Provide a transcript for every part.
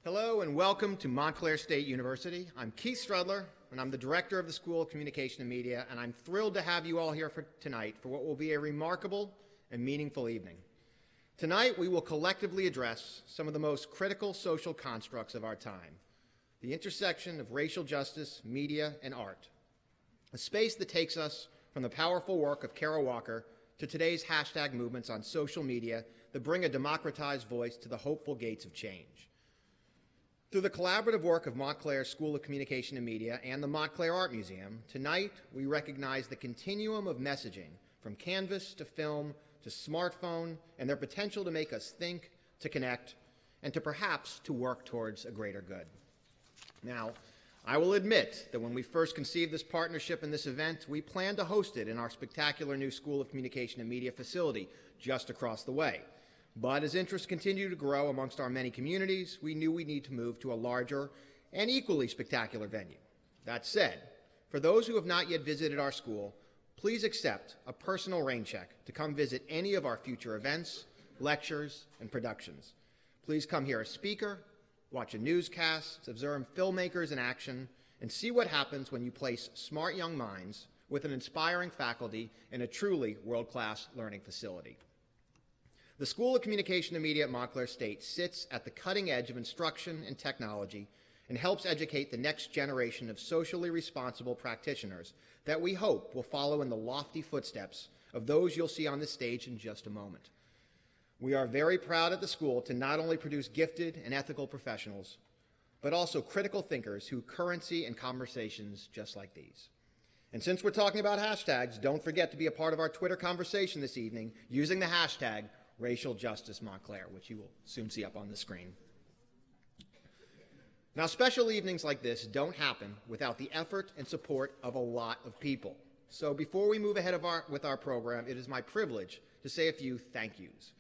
Hello and welcome to Montclair State University. I'm Keith Strudler, and I'm the Director of the School of Communication and Media, and I'm thrilled to have you all here tonight for what will be a remarkable and meaningful evening. Tonight, we will collectively address some of the most critical social constructs of our time, the intersection of racial justice, media, and art, a space that takes us from the powerful work of Kara Walker to today's hashtag movements on social media that bring a democratized voice to the hopeful gates of change. Through the collaborative work of Montclair School of Communication and Media and the Montclair Art Museum, tonight we recognize the continuum of messaging from canvas to film to smartphone and their potential to make us think, to connect, and to perhaps to work towards a greater good. Now, I will admit that when we first conceived this partnership and this event, we planned to host it in our spectacular new School of Communication and Media facility just across the way. But as interest continued to grow amongst our many communities, we knew we need to move to a larger and equally spectacular venue. That said, for those who have not yet visited our school, please accept a personal rain check to come visit any of our future events, lectures, and productions. Please come hear a speaker, watch a newscast, observe filmmakers in action, and see what happens when you place smart young minds with an inspiring faculty in a truly world-class learning facility. The School of Communication and Media at Montclair State sits at the cutting edge of instruction and technology and helps educate the next generation of socially responsible practitioners that we hope will follow in the lofty footsteps of those you'll see on this stage in just a moment. We are very proud at the school to not only produce gifted and ethical professionals, but also critical thinkers who currency and conversations just like these. And since we're talking about hashtags, don't forget to be a part of our Twitter conversation this evening using the hashtag Racial Justice Montclair, which you will soon see up on the screen. Now, special evenings like this don't happen without the effort and support of a lot of people. So before we move ahead with our program, it is my privilege to say a few thank yous.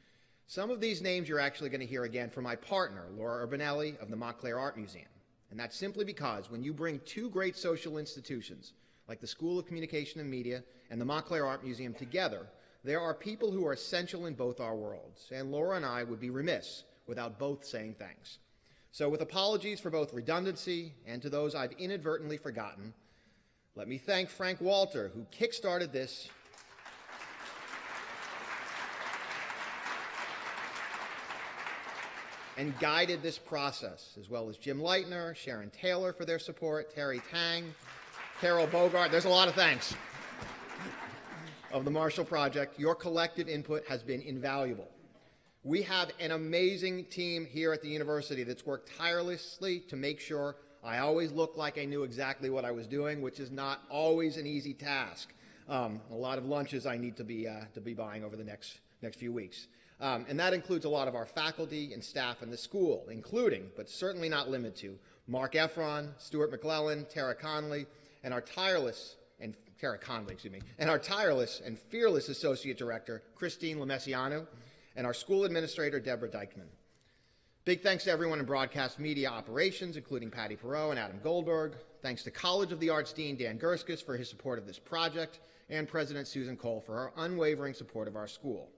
Some of these names you're actually going to hear again from my partner, Laura Urbanelli of the Montclair Art Museum. And that's simply because when you bring two great social institutions, like the School of Communication and Media and the Montclair Art Museum together, there are people who are essential in both our worlds, and Laura and I would be remiss without both saying thanks. So with apologies for both redundancy and to those I've inadvertently forgotten, let me thank Frank Walter, who kickstarted this and guided this process, as well as Jim Leitner, Sharon Taylor for their support, Terry Tang, Carol Bogart. There's a lot of thanks. Of the Marshall Project, your collective input has been invaluable. We have an amazing team here at the university that's worked tirelessly to make sure I always look like I knew exactly what I was doing, which is not always an easy task. A lot of lunches I need to be buying over the next few weeks. And that includes a lot of our faculty and staff in the school, including, but certainly not limited to, Mark Efron, Stuart McClellan, Tara Conley, and our tireless and fearless Associate Director, Christine Lemessiano, and our School Administrator, Deborah Dykman. Big thanks to everyone in broadcast media operations, including Patty Perot and Adam Goldberg. Thanks to College of the Arts Dean Dan Gurskus for his support of this project, and President Susan Cole for her unwavering support of our school.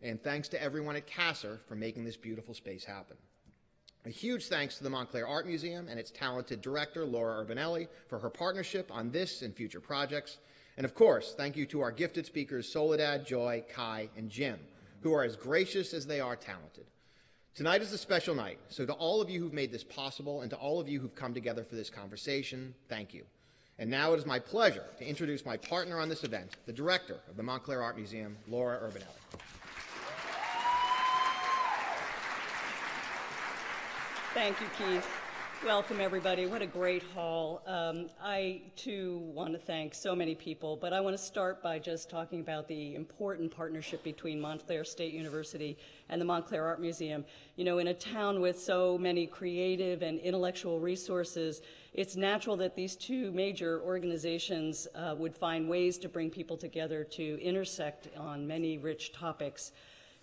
And thanks to everyone at CASR for making this beautiful space happen. A huge thanks to the Montclair Art Museum and its talented director, Laura Urbanelli, for her partnership on this and future projects. And of course, thank you to our gifted speakers, Soledad, Joy, Kai, and Jim, who are as gracious as they are talented. Tonight is a special night, so to all of you who've made this possible and to all of you who've come together for this conversation, thank you. And now it is my pleasure to introduce my partner on this event, the director of the Montclair Art Museum, Laura Urbanelli. Thank you, Keith. Welcome, everybody. What a great hall. I, too, want to thank so many people, but I want to start by just talking about the important partnership between Montclair State University and the Montclair Art Museum. You know, in a town with so many creative and intellectual resources, it's natural that these two major organizations would find ways to bring people together to intersect on many rich topics.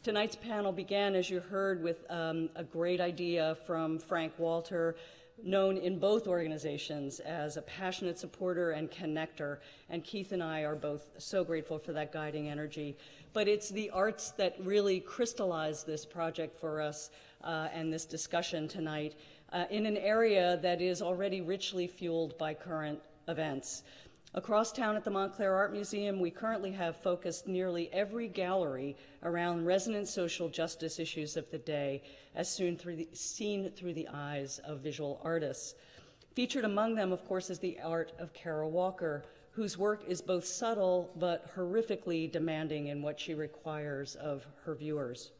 Tonight's panel began, as you heard, with a great idea from Frank Walter known in both organizations as a passionate supporter and connector, and Keith and I are both so grateful for that guiding energy. But it's the arts that really crystallized this project for us and this discussion tonight in an area that is already richly fueled by current events. Across town at the Montclair Art Museum, we currently have focused nearly every gallery around resonant social justice issues of the day, as seen through the eyes of visual artists. Featured among them, of course, is the art of Kara Walker, whose work is both subtle but horrifically demanding in what she requires of her viewers.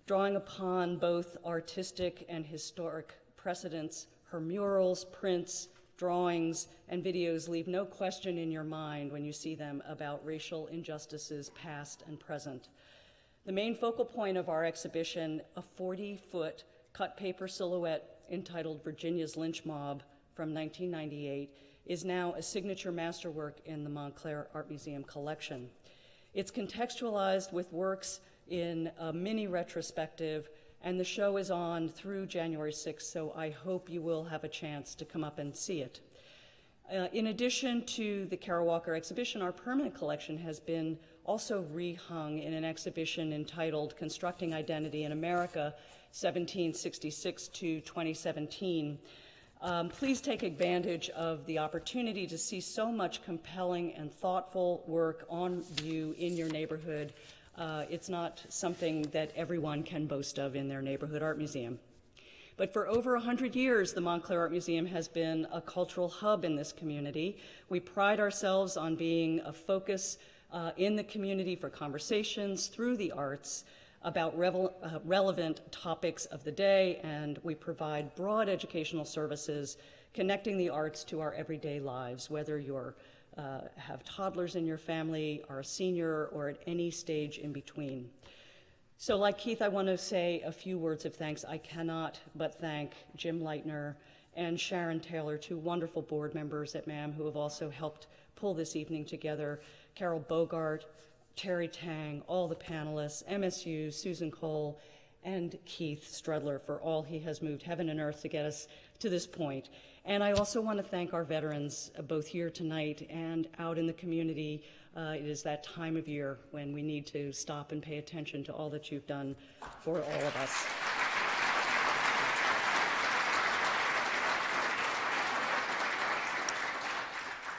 Drawing upon both artistic and historic precedents, her murals, prints, drawings, and videos leave no question in your mind when you see them about racial injustices past and present. The main focal point of our exhibition, a 40-foot cut paper silhouette entitled Virginia's Lynch Mob from 1998, is now a signature masterwork in the Montclair Art Museum collection. It's contextualized with works in a mini retrospective, and the show is on through January 6th, so I hope you will have a chance to come up and see it. In addition to the Kara Walker exhibition, our permanent collection has been also rehung in an exhibition entitled Constructing Identity in America, 1766 to 2017. Please take advantage of the opportunity to see so much compelling and thoughtful work on view in your neighborhood. It's not something that everyone can boast of in their neighborhood art museum. But for over 100 years, the Montclair Art Museum has been a cultural hub in this community. We pride ourselves on being a focus in the community for conversations through the arts about relevant topics of the day, and we provide broad educational services connecting the arts to our everyday lives, whether you're have toddlers in your family, are a senior, or at any stage in between. So like Keith, I want to say a few words of thanks. I cannot but thank Jim Leitner and Sharon Taylor, two wonderful board members at MAM who have also helped pull this evening together, Carol Bogart, Terry Tang, all the panelists, MSU, Susan Cole, and Keith Strudler for all he has moved heaven and earth to get us to this point. And I also want to thank our veterans, both here tonight and out in the community. It is that time of year when we need to stop and pay attention to all that you've done for all of us.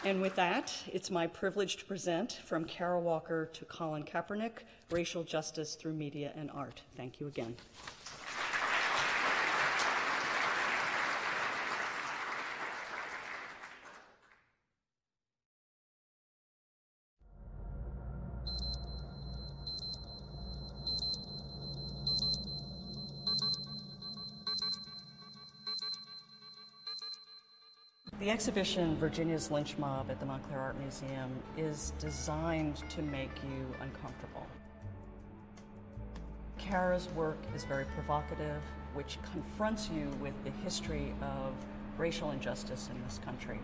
And with that, it's my privilege to present From Kara Walker to Colin Kaepernick, Racial Justice Through Media and Art. Thank you again. The exhibition, Virginia's Lynch Mob at the Montclair Art Museum, is designed to make you uncomfortable. Kara's work is very provocative, which confronts you with the history of racial injustice in this country.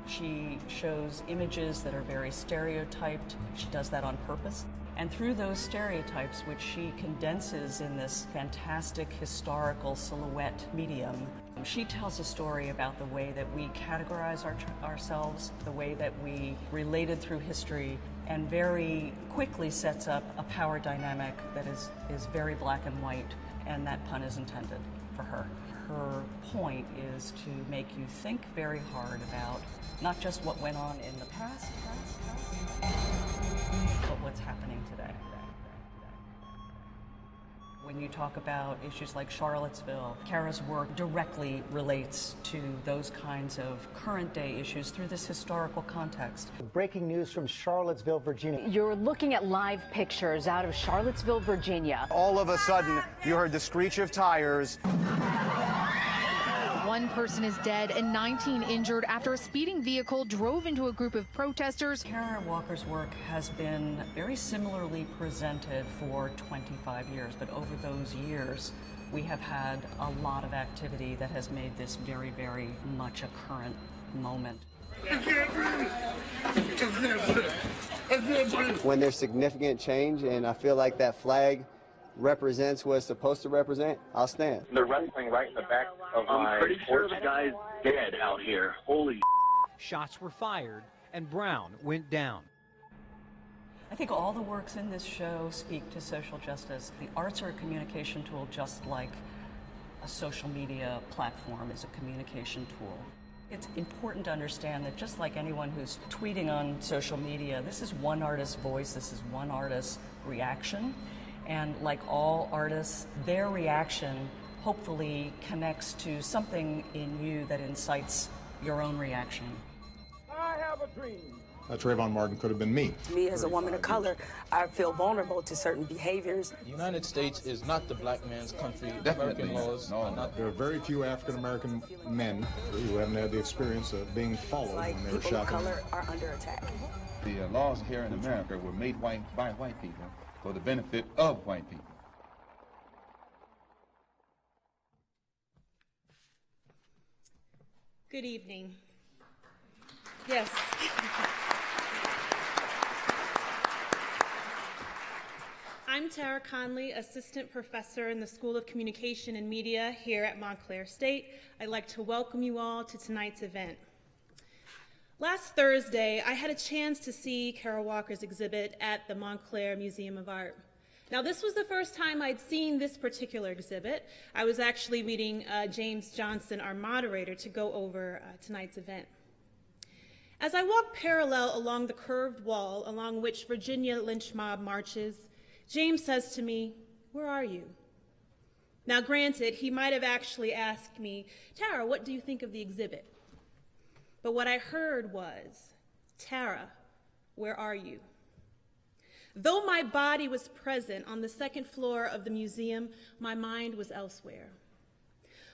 She shows images that are very stereotyped. She does that on purpose. And through those stereotypes, which she condenses in this fantastic historical silhouette medium, she tells a story about the way that we categorize ourselves, the way that we related through history, and very quickly sets up a power dynamic that is very black and white, and that pun is intended for her. Her point is to make you think very hard about not just what went on in the past, but what's happening today. When you talk about issues like Charlottesville, Kara's work directly relates to those kinds of current day issues through this historical context. Breaking news from Charlottesville, Virginia. You're looking at live pictures out of Charlottesville, Virginia. All of a sudden, you heard the screech of tires. One person is dead and 19 injured after a speeding vehicle drove into a group of protesters. Kara Walker's work has been very similarly presented for 25 years, but over those years, we have had a lot of activity that has made this very, very much a current moment. When there's significant change, and I feel like that flag represents what it's supposed to represent, I'll stand. They're wrestling right in the back of my... I'm pretty sure the guy's dead out here. Holy... Shots were fired, and Brown went down. I think all the works in this show speak to social justice. The arts are a communication tool just like a social media platform is a communication tool. It's important to understand that just like anyone who's tweeting on social media, this is one artist's voice, this is one artist's reaction. And like all artists, their reaction hopefully connects to something in you that incites your own reaction. I have a dream. Trayvon Martin could have been me. Me as a woman of color, I feel vulnerable to certain behaviors. The United States is not the black man's country. Definitely. American laws are not. There are very few African-American men who haven't had the experience of being followed when they're people shopping. of color are under attack. The laws here in America were made by white people for the benefit of white people. Good evening. Yes. I'm Tara Conley, Assistant Professor in the School of Communication and Media here at Montclair State. I'd like to welcome you all to tonight's event. Last Thursday, I had a chance to see Carol Walker's exhibit at the Montclair Museum of Art. Now, this was the first time I'd seen this particular exhibit. I was actually meeting James Johnson, our moderator, to go over tonight's event. As I walked parallel along the curved wall along which Virginia lynch mob marches, James says to me, "Where are you?" Now, granted, he might have actually asked me, "Tara, what do you think of the exhibit?" But what I heard was, "Tara, where are you?" Though my body was present on the second floor of the museum, my mind was elsewhere.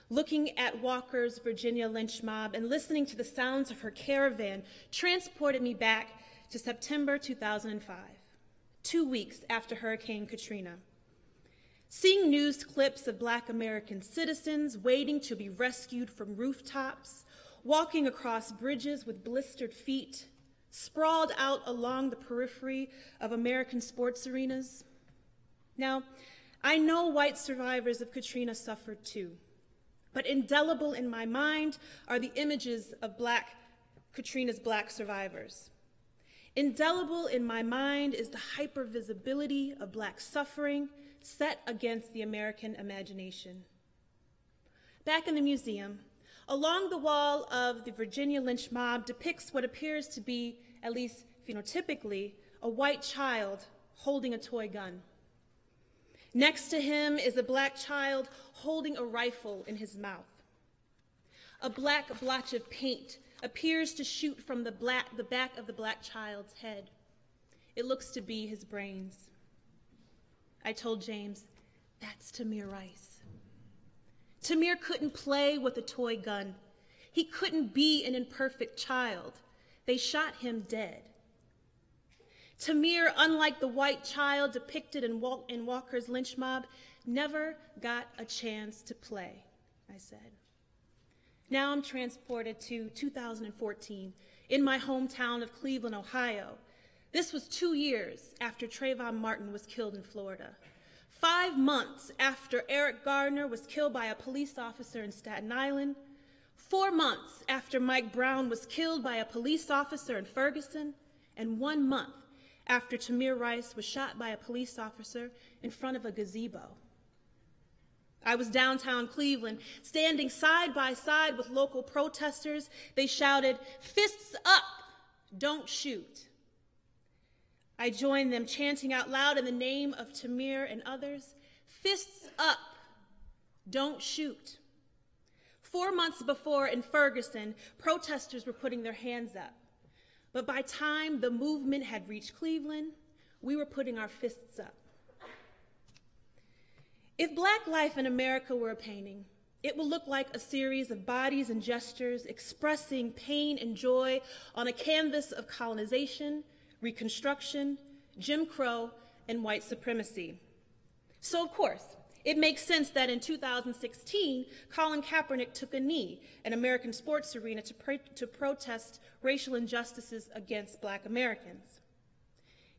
Looking at Walker's Virginia lynch mob and listening to the sounds of her caravan transported me back to September 2005, 2 weeks after Hurricane Katrina. Seeing news clips of Black American citizens waiting to be rescued from rooftops, walking across bridges with blistered feet, sprawled out along the periphery of American sports arenas. Now, I know white survivors of Katrina suffered too, but indelible in my mind are the images of Katrina's Black survivors. Indelible in my mind is the hypervisibility of Black suffering set against the American imagination. Back in the museum, along the wall of the Virginia lynch mob depicts what appears to be, at least phenotypically, a white child holding a toy gun. Next to him is a Black child holding a rifle in his mouth. A black blotch of paint appears to shoot from the back of the Black child's head. It looks to be his brains. I told James, "That's Tamir Rice." Tamir couldn't play with a toy gun. He couldn't be an imperfect child. They shot him dead. Tamir, unlike the white child depicted in Walker's lynch mob, never got a chance to play, I said. Now I'm transported to 2014 in my hometown of Cleveland, Ohio. This was 2 years after Trayvon Martin was killed in Florida. 5 months after Eric Gardner was killed by a police officer in Staten Island. 4 months after Mike Brown was killed by a police officer in Ferguson. And 1 month after Tamir Rice was shot by a police officer in front of a gazebo. I was downtown Cleveland, standing side by side with local protesters. They shouted, "Fists up, don't shoot." I joined them, chanting out loud in the name of Tamir and others, "Fists up, don't shoot." 4 months before in Ferguson, protesters were putting their hands up. But by the time the movement had reached Cleveland, we were putting our fists up. If Black life in America were a painting, it would look like a series of bodies and gestures expressing pain and joy on a canvas of colonization, Reconstruction, Jim Crow, and white supremacy. So, of course, it makes sense that in 2016, Colin Kaepernick took a knee in American sports arena to protest racial injustices against Black Americans.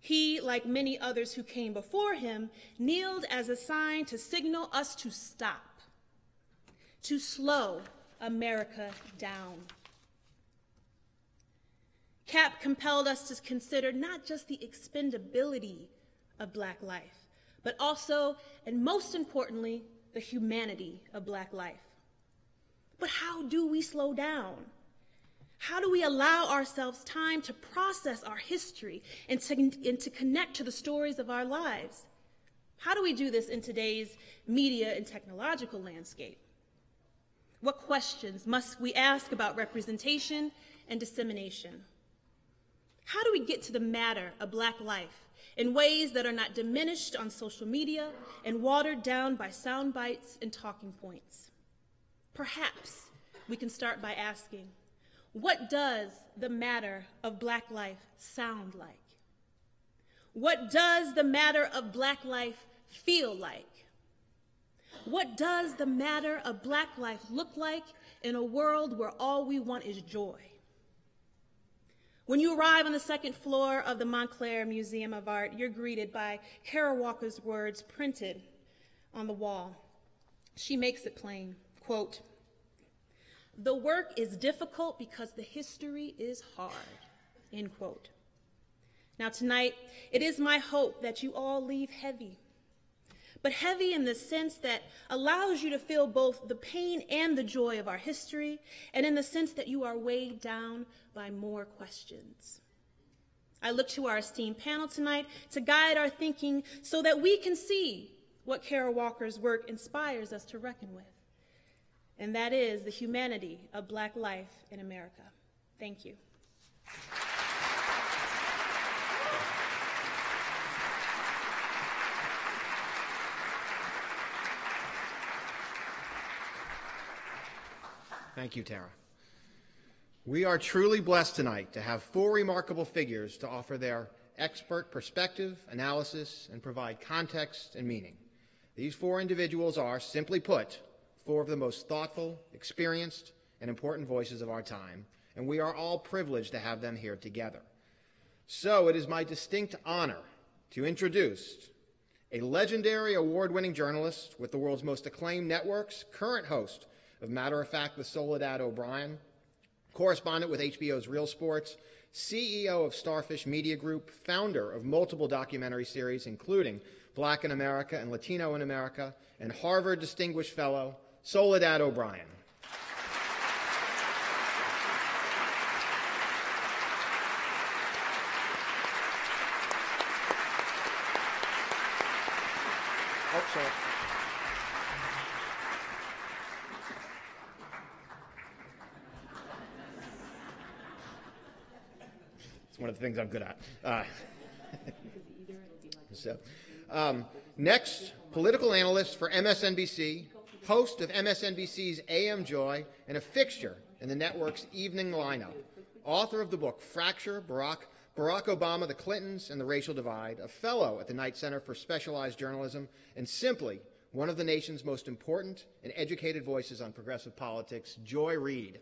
He, like many others who came before him, kneeled as a sign to signal us to stop, to slow America down. Cap compelled us to consider not just the expendability of Black life, but also, and most importantly, the humanity of Black life. But how do we slow down? How do we allow ourselves time to process our history and to connect to the stories of our lives? How do we do this in today's media and technological landscape? What questions must we ask about representation and dissemination? How do we get to the matter of Black life in ways that are not diminished on social media and watered down by sound bites and talking points? Perhaps we can start by asking, what does the matter of Black life sound like? What does the matter of Black life feel like? What does the matter of Black life look like in a world where all we want is joy? When you arrive on the second floor of the Montclair Museum of Art, you're greeted by Kara Walker's words printed on the wall. She makes it plain, quote, "The work is difficult because the history is hard," end quote. Now tonight, it is my hope that you all leave heavy, but heavy in the sense that allows you to feel both the pain and the joy of our history, and in the sense that you are weighed down by more questions. I look to our esteemed panel tonight to guide our thinking so that we can see what Kara Walker's work inspires us to reckon with, and that is the humanity of Black life in America. Thank you. Thank you, Tara. We are truly blessed tonight to have four remarkable figures to offer their expert perspective, analysis, and provide context and meaning. These four individuals are, simply put, four of the most thoughtful, experienced, and important voices of our time, and we are all privileged to have them here together. So it is my distinct honor to introduce a legendary award-winning journalist with the world's most acclaimed networks, current host of Matter of Fact with Soledad O'Brien, correspondent with HBO's Real Sports, CEO of Starfish Media Group, founder of multiple documentary series, including Black in America and Latino in America, and Harvard Distinguished Fellow, Soledad O'Brien. Oh, sorry. It's one of the things I'm good at. Next, political analyst for MSNBC, host of MSNBC's AM Joy, and a fixture in the network's evening lineup. Author of the book Fracture, Barack Obama, the Clintons, and the Racial Divide, a fellow at the Knight Center for Specialized Journalism, and simply one of the nation's most important and educated voices on progressive politics, Joy Reid.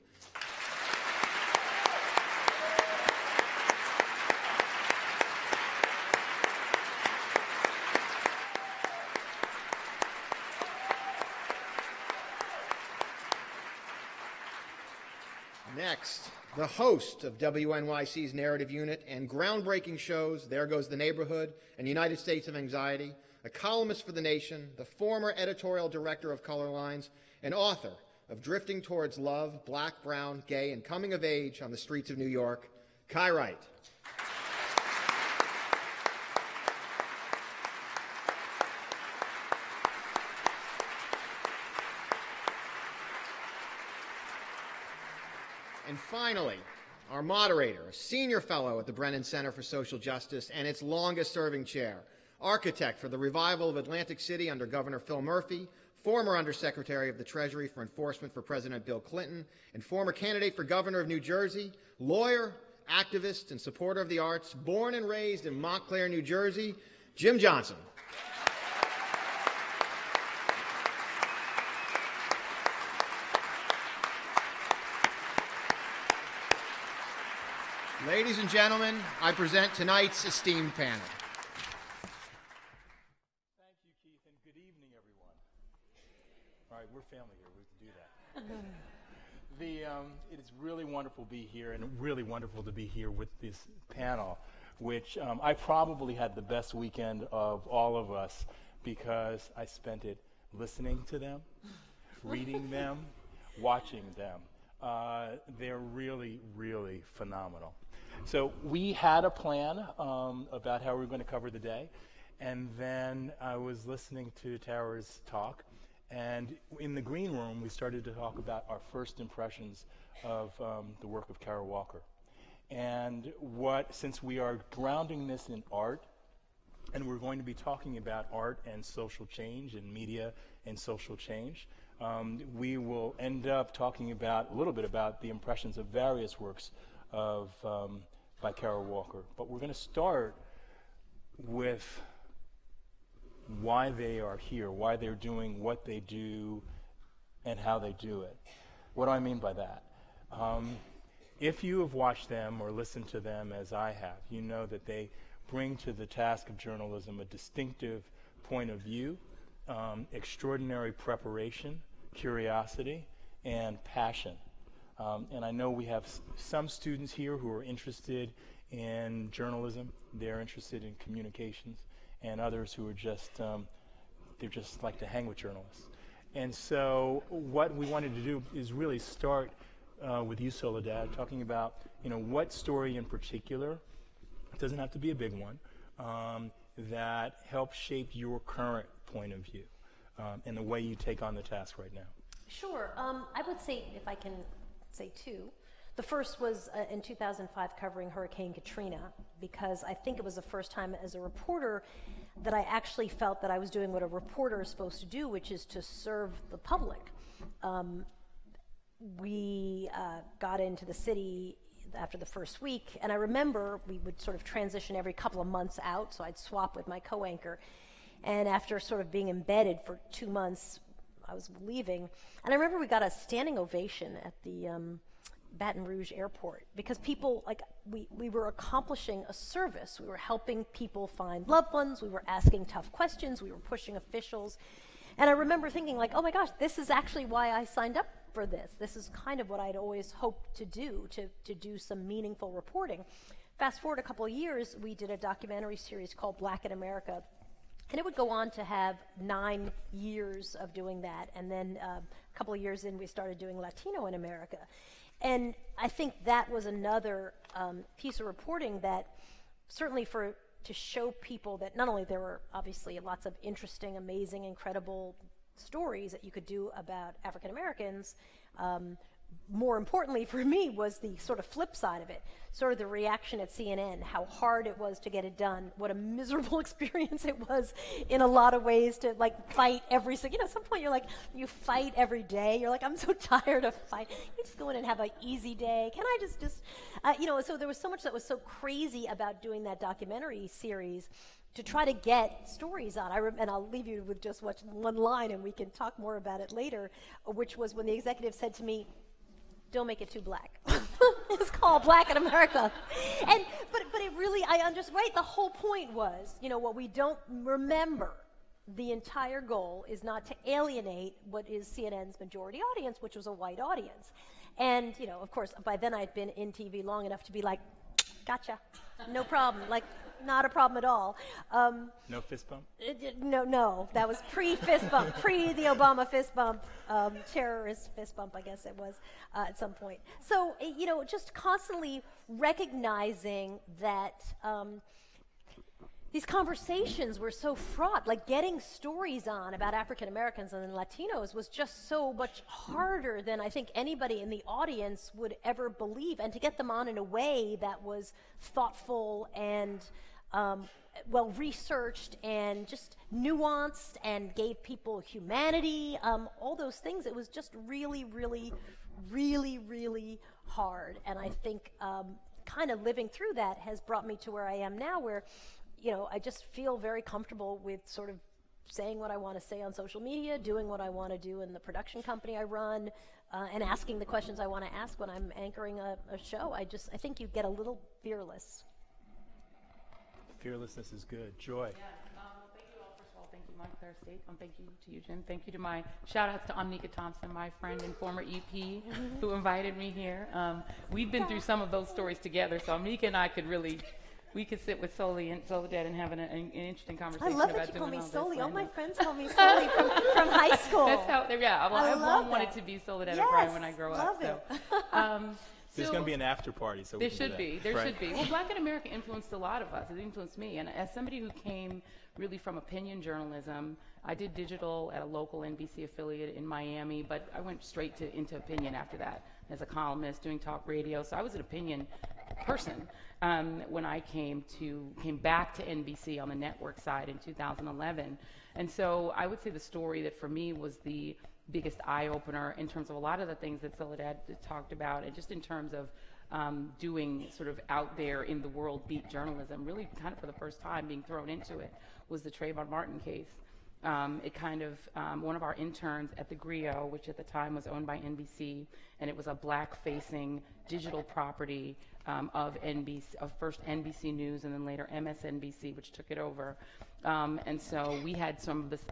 Next, the host of WNYC's Narrative Unit and groundbreaking shows There Goes the Neighborhood and United States of Anxiety, a columnist for The Nation, the former editorial director of Color Lines, and author of Drifting Towards Love, Black, Brown, Gay, and Coming of Age on the Streets of New York, Kai Wright. And finally, our moderator, a senior fellow at the Brennan Center for Social Justice and its longest-serving chair, architect for the revival of Atlantic City under Governor Phil Murphy, former Undersecretary of the Treasury for Enforcement for President Bill Clinton, and former candidate for governor of New Jersey, lawyer, activist, and supporter of the arts, born and raised in Montclair, New Jersey, Jim Johnson. Ladies and gentlemen, I present tonight's esteemed panel. Thank you, Keith, and good evening, everyone. All right, we're family here. We can do that. It is really wonderful to be here, and really wonderful to be here with this panel, which I probably had the best weekend of all of us because I spent it listening to them, reading them, watching them. They're really, really phenomenal. So we had a plan about how we were going to cover the day, and then I was listening to Tara's talk, and in the green room we started to talk about our first impressions of the work of Kara Walker. And since we are grounding this in art, and we're going to be talking about art and social change and media and social change, we will end up talking a little bit about the impressions of various works by Kara Walker. But we're going to start with why they are here, why they're doing what they do, and how they do it. What do I mean by that? If you have watched them or listened to them as I have, you know that they bring to the task of journalism a distinctive point of view, extraordinary preparation, curiosity, and passion. And I know we have some students here who are interested in journalism, they're interested in communications, and others who are they just like to hang with journalists. And so what we wanted to do is really start with you, Soledad, talking about what story in particular, it doesn't have to be a big one, that helps shape your current point of view and the way you take on the task right now. Sure. I would say, if I can say two. The first was in 2005 covering Hurricane Katrina, because I think it was the first time as a reporter that I actually felt that I was doing what a reporter is supposed to do, which is to serve the public. We got into the city after the first week, and I remember we would sort of transition every couple of months out, so I'd swap with my co-anchor. And after sort of being embedded for 2 months, I was leaving, and I remember we got a standing ovation at the Baton Rouge airport, because people, we were accomplishing a service. We were helping people find loved ones, we were asking tough questions, we were pushing officials. And I remember thinking oh my gosh, this is actually why I signed up for this. This is kind of what I'd always hoped to do some meaningful reporting. Fast forward a couple of years, we did a documentary series called Black in America, and it would go on to have 9 years of doing that. And then a couple of years in, we started doing Latino in America. And I think that was another piece of reporting that certainly to show people that not only there were obviously lots of interesting, amazing, incredible stories that you could do about African Americans, more importantly for me was the sort of flip side of it, sort of the reaction at CNN, how hard it was to get it done, what a miserable experience it was in a lot of ways to fight every single, at some point you fight every day, you're I'm so tired of fighting, you just go in and have an easy day, can I just so there was so much that was so crazy about doing that documentary series to try to get stories on. And I'll leave you with just one line, and we can talk more about it later, which was when the executive said to me, "Don't make it too black." It's called Black in America. But it really, I understand, right? The whole point was, what we don't remember, the entire goal is not to alienate what is CNN's majority audience, which was a white audience. And, of course, by then I'd been in TV long enough to be gotcha, no problem, not a problem at all. No fist bump? No, that was pre-fist bump, pre the Obama fist bump, terrorist fist bump, I guess it was at some point. So, just constantly recognizing that these conversations were so fraught, getting stories on about African Americans and Latinos was just so much harder than I think anybody in the audience would ever believe, and to get them on in a way that was thoughtful and well-researched and just nuanced and gave people humanity, all those things. It was just really, really, really, really hard. And I think kind of living through that has brought me to where I am now, where I just feel very comfortable with sort of saying what I want to say on social media, doing what I want to do in the production company I run, and asking the questions I want to ask when I'm anchoring a show. I think you get a little fearless. Fearlessness is good. Joy. Yeah. Thank you all. First of all, thank you, Montclair State. Thank you to you, Jim. Thank you to my shout-outs to Amnika Thompson, my friend and former EP, who invited me here. We've been through some of those stories together, so Amnika and I could sit with Soledad and have an interesting conversation. I love about that you call me all Soli. this. All my friends call me Soli from high school. That's how. Yeah. Well, I've long wanted that. to be Soledad Yes, O'Brien when I grow love up. it. So. There's going to be an after party, so there should be. There right. should be. Well, Black in America influenced a lot of us. It influenced me. And as somebody who came really from opinion journalism, I did digital at a local NBC affiliate in Miami, but I went straight into opinion after that as a columnist doing talk radio. So I was an opinion person when I came back to NBC on the network side in 2011. And so I would say the story that for me was the biggest eye-opener in terms of a lot of the things that Soledad talked about, and just in terms of doing sort of out there in the world beat journalism, really kind of for the first time being thrown into it, was the Trayvon Martin case. It kind of, one of our interns at the Griot, which at the time was owned by NBC, and it was a black-facing digital property of first NBC News and then later MSNBC, which took it over. And so we had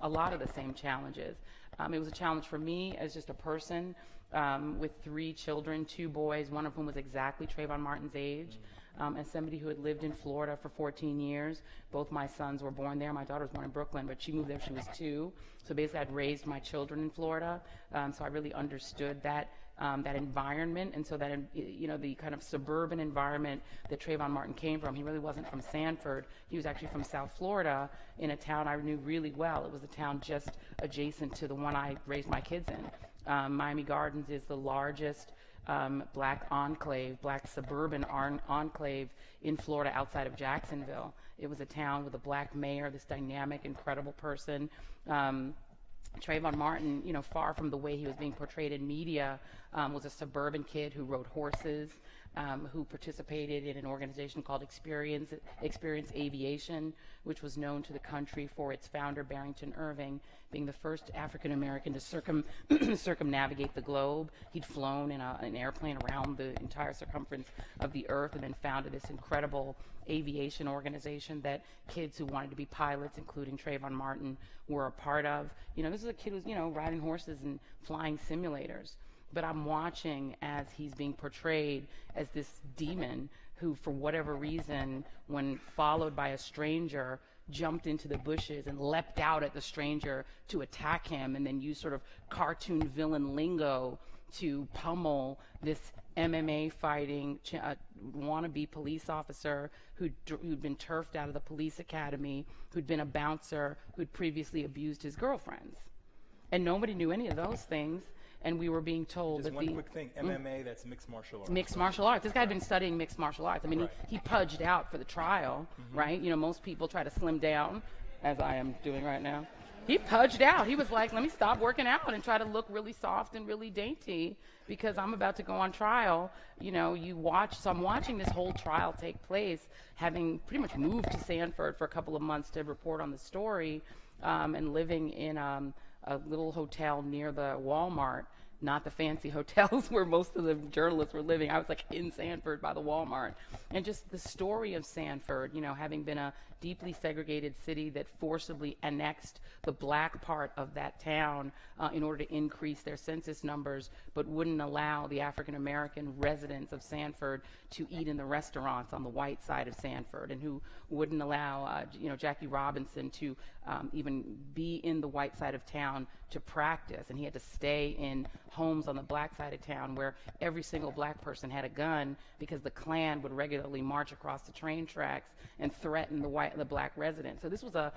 a lot of the same challenges. It was a challenge for me as just a person with 3 children, 2 boys, one of whom was exactly Trayvon Martin's age. As somebody who had lived in Florida for 14 years, both my sons were born there. My daughter was born in Brooklyn, but she moved there when she was 2. So basically I'd raised my children in Florida. So I really understood that environment, and so that, the kind of suburban environment that Trayvon Martin came from. He really wasn't from Sanford. He was actually from South Florida in a town I knew really well. It was a town just adjacent to the one I raised my kids in. Miami Gardens is the largest black suburban enclave in Florida outside of Jacksonville. It was a town with a black mayor, this dynamic, incredible person. Trayvon Martin, far from the way he was being portrayed in media, was a suburban kid who rode horses, who participated in an organization called Experience Aviation, which was known to the country for its founder, Barrington Irving, being the first African American to circumnavigate the globe. He'd flown in an airplane around the entire circumference of the earth, and then founded this incredible aviation organization that kids who wanted to be pilots, including Trayvon Martin, were a part of. This is a kid who's, riding horses and flying simulators. But I'm watching as he's being portrayed as this demon who, for whatever reason, when followed by a stranger, jumped into the bushes and leapt out at the stranger to attack him, and then used sort of cartoon villain lingo to pummel this MMA fighting wannabe police officer who'd been turfed out of the police academy, who'd been a bouncer, who'd previously abused his girlfriends. And nobody knew any of those things. And we were being told Just that one quick thing, MMA, that's mixed martial arts. Mixed martial arts. This guy had been studying mixed martial arts. I mean, right. he pudged out for the trial, right? Most people try to slim down, as I am doing right now. He pudged out. He was like, let me stop working out and try to look really soft and really dainty because I'm about to go on trial. So I'm watching this whole trial take place, having pretty much moved to Sanford for a couple of months to report on the story, and living in a little hotel near the Walmart, not the fancy hotels where most of the journalists were living. I was like in Sanford by the Walmart. And just the story of Sanford, having been a deeply segregated city that forcibly annexed the black part of that town in order to increase their census numbers, but wouldn't allow the African American residents of Sanford to eat in the restaurants on the white side of Sanford, and who wouldn't allow Jackie Robinson to even be in the white side of town to practice, and he had to stay in homes on the black side of town where every single black person had a gun because the Klan would regularly march across the train tracks and threaten the black residents. So this was a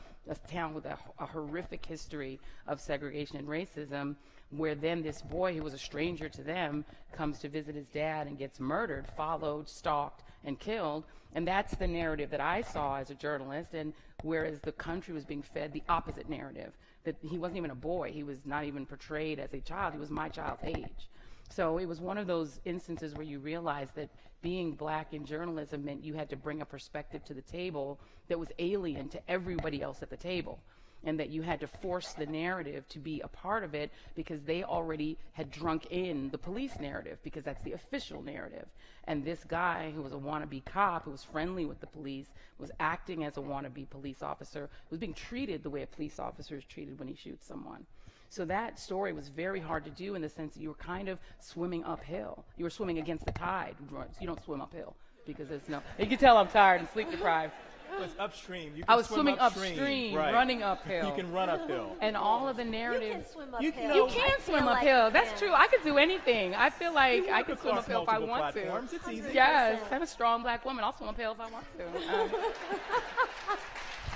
town with a horrific history of segregation and racism, where then this boy who was a stranger to them comes to visit his dad and gets murdered, followed, stalked, and killed. And that's the narrative that I saw as a journalist, and whereas the country was being fed the opposite narrative, that he wasn't even a boy. He was not even portrayed as a child. He was my child's age. So it was one of those instances where you realize that being black in journalism meant you had to bring a perspective to the table that was alien to everybody else at the table. and that you had to force the narrative to be a part of it because they already had drunk in the police narrative because that's the official narrative. And this guy who was a wannabe cop, who was friendly with the police, was acting as a wannabe police officer, was being treated the way a police officer is treated when he shoots someone. So that story was very hard to do in the sense that you were kind of swimming uphill. You were swimming against the tide. You don't swim uphill because there's no... You can tell I'm tired and sleep deprived. Well, it's upstream. You can I was swim swimming upstream, right. running uphill. You can run uphill. And all of the narrative... You can swim uphill. You can swim uphill. That's true. I could do anything. I feel like I could swim uphill if I want to. It's easy. Yes, I'm a strong black woman. I'll swim uphill if I want to.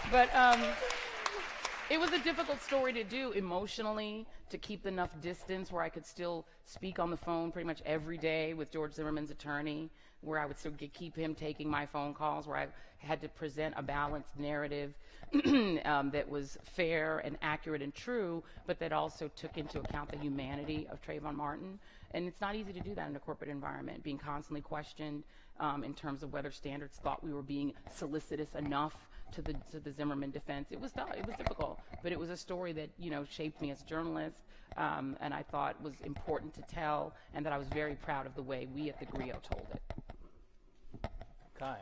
But it was a difficult story to do emotionally, to keep enough distance where I could still speak on the phone pretty much every day with George Zimmerman's attorney, where I would still keep him taking my phone calls, where I had to present a balanced narrative that was fair and accurate and true, but that also took into account the humanity of Trayvon Martin. And it's not easy to do that in a corporate environment, being constantly questioned in terms of whether standards thought we were being solicitous enough to the Zimmerman defense. It was tough. It was difficult, but it was a story that, you know, shaped me as a journalist, and I thought was important to tell, and that I was very proud of the way we at the GRIO told it. Kai.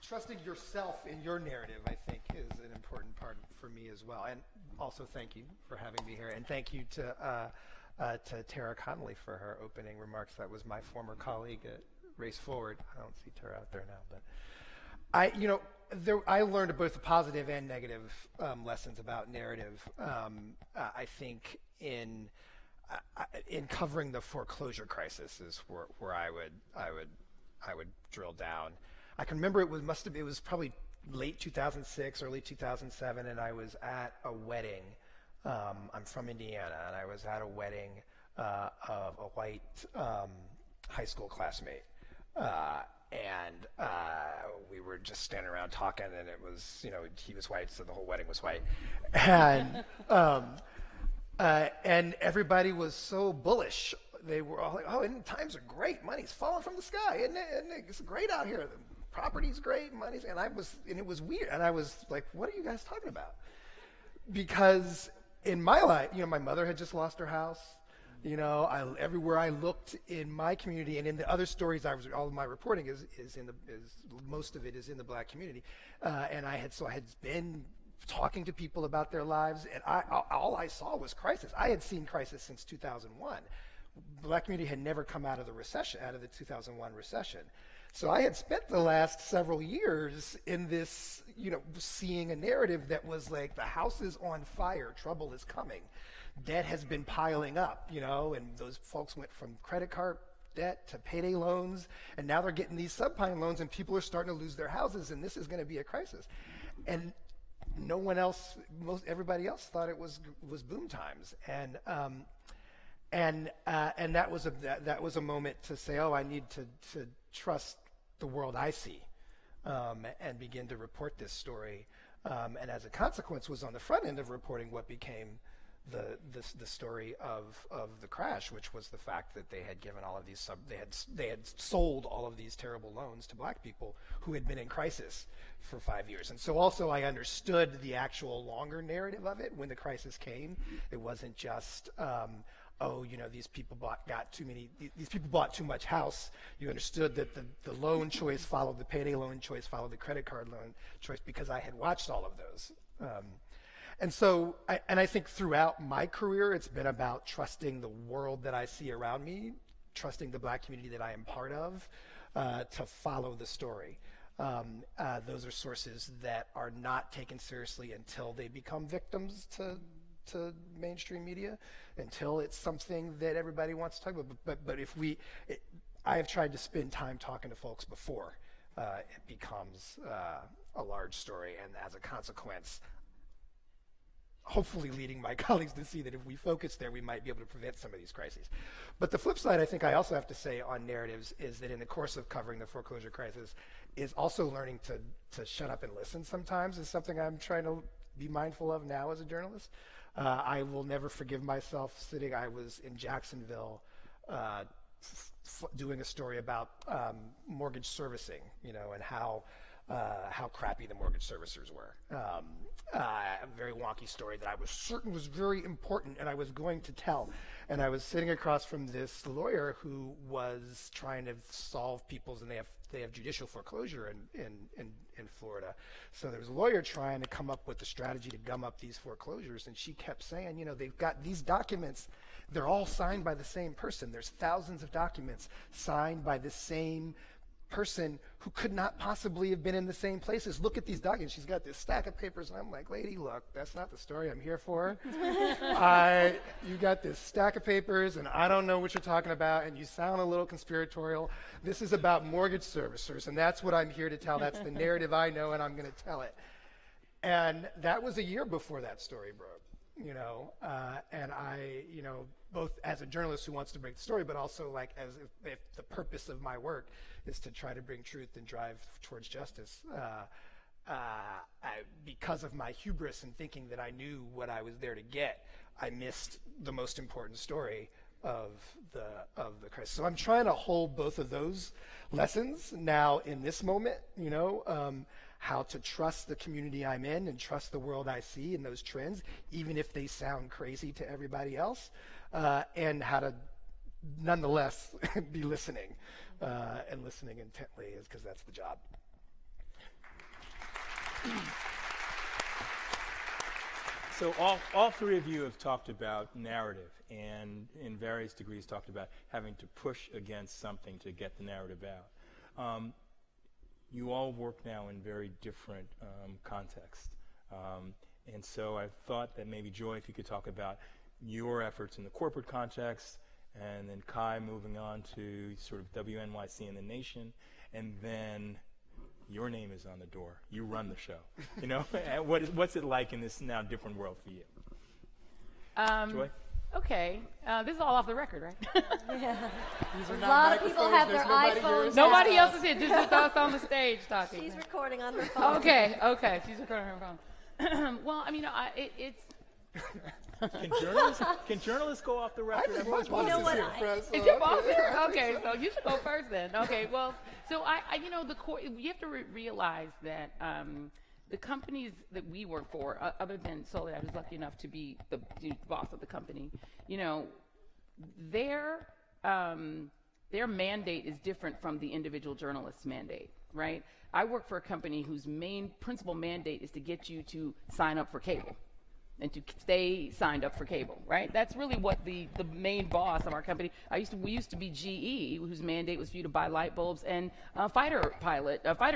Trusting yourself in your narrative, I think, is an important part for me as well. And also, thank you for having me here, and thank you to Tara Connolly for her opening remarks. That was my former colleague at Race Forward. I don't see Tara out there now, but I learned both positive and negative lessons about narrative. I think in covering the foreclosure crisis is where I would drill down. I can remember it was probably late 2006, early 2007, and I was at a wedding. I'm from Indiana, and I was at a wedding of a white high school classmate. And we were just standing around talking, and it was, he was white, so the whole wedding was white. And everybody was so bullish. They were all like, oh, and times are great. Money's falling from the sky. Isn't it? It's great out here. The property's great. Money's, and it was weird. And I was like, what are you guys talking about? Because in my life, my mother had just lost her house. Everywhere I looked in my community and in the other stories all of my reporting most of it is in the black community. And I had been talking to people about their lives, and all I saw was crisis. I had seen crisis since 2001. The black community had never come out of the 2001 recession. So I had spent the last several years in this, seeing a narrative that was like, the house is on fire, trouble is coming. Debt has been piling up, and those folks went from credit card debt to payday loans, and now they're getting these subprime loans, and people are starting to lose their houses, and this is going to be a crisis. And no one else, everybody else thought it was boom times, and that was a moment to say, oh, I need to trust the world I see, and begin to report this story, and as a consequence, was on the front end of reporting what became the story of the crash, which was the fact that they had given all of these they had sold all of these terrible loans to black people who had been in crisis for 5 years. And so also I understood the actual longer narrative of it when the crisis came. It wasn't just these people bought too much house. You understood that the loan choice followed the payday loan choice, followed the credit card loan choice, because I had watched all of those. And so, I think throughout my career, it's been about trusting the world that I see around me, trusting the black community that I am part of, to follow the story. Those are sources that are not taken seriously until they become victims to mainstream media, until it's something that everybody wants to talk about. But I have tried to spend time talking to folks before it becomes a large story, and as a consequence, hopefully leading my colleagues to see that if we focus there, we might be able to prevent some of these crises. But the flip side, I think I also have to say on narratives, is that in the course of covering the foreclosure crisis, is also learning to shut up and listen sometimes is something I'm trying to be mindful of now as a journalist. I will never forgive myself I was in Jacksonville doing a story about mortgage servicing, and how crappy the mortgage servicers were. A very wonky story that I was certain was very important and I was going to tell. And I was sitting across from this lawyer who was trying to solve people's, and they have judicial foreclosure in Florida. So there was a lawyer trying to come up with a strategy to gum up these foreclosures, and she kept saying, they've got these documents, they're all signed by the same person. There's thousands of documents signed by the same person who could not possibly have been in the same places. Look at these documents. She's got this stack of papers, and I'm like, lady, look, that's not the story I'm here for. You got this stack of papers, and I don't know what you're talking about, and you sound a little conspiratorial. This is about mortgage servicers, and that's what I'm here to tell. That's the narrative I know, and I'm going to tell it. And that was a year before that story broke, and I, both as a journalist who wants to break the story, but also like as if the purpose of my work is to try to bring truth and drive towards justice. Because of my hubris and thinking that I knew what I was there to get, I missed the most important story of the crisis. So I'm trying to hold both of those lessons now in this moment, how to trust the community I'm in and trust the world I see and those trends, even if they sound crazy to everybody else, and how to nonetheless be listening and listening intently, because that's the job. So all three of you have talked about narrative, and in various degrees talked about having to push against something to get the narrative out. You all work now in very different contexts. And so I thought that maybe, Joy, if you could talk about your efforts in the corporate context, and then Kai moving on to sort of WNYC and the nation, and then your name is on the door. You run the show. What's it like in this now different world for you? Joy? Okay. This is all off the record, right? Yeah. These are A not lot of microphones. people have There's their nobody iPhones. here. Nobody else is here. Just us on the stage talking. She's recording on her phone. Okay. She's recording on her phone. Well, I mean, it's... Can journalists go off the record? You know what? Is your boss here? Okay, so you should go first then. Okay, well, so you have to realize that the companies that we work for, other than Soledad, who's lucky enough to be the boss of the company, their mandate is different from the individual journalist's mandate, right? I work for a company whose main principal mandate is to get you to sign up for cable and to stay signed up for cable, right? That's really what the main boss of our company. We used to be GE, whose mandate was for you to buy light bulbs and fighter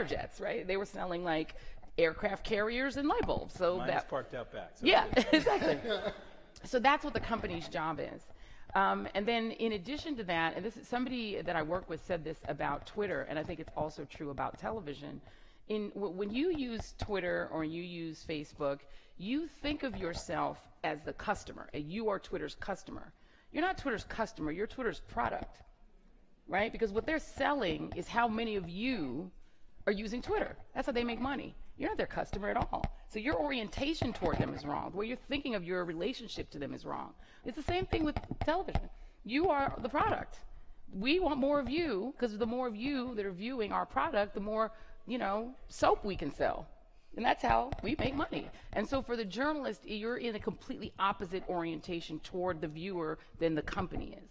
jets, right? They were selling like aircraft carriers and light bulbs. So Mine's parked out back. So yeah, exactly. So that's what the company's job is. And then in addition to that, and this is somebody that I work with said this about Twitter, and I think it's also true about television. When you use Twitter or you use Facebook, you think of yourself as the customer, and you are Twitter's customer. You're not Twitter's customer, you're Twitter's product, right? Because what they're selling is how many of you are using Twitter. That's how they make money. You're not their customer at all. So your orientation toward them is wrong. The way you're thinking of your relationship to them is wrong. It's the same thing with television. You are the product. We want more of you, because the more of you that are viewing our product, the more, soap we can sell. And that's how we make money. And so for the journalist, you're in a completely opposite orientation toward the viewer than the company is.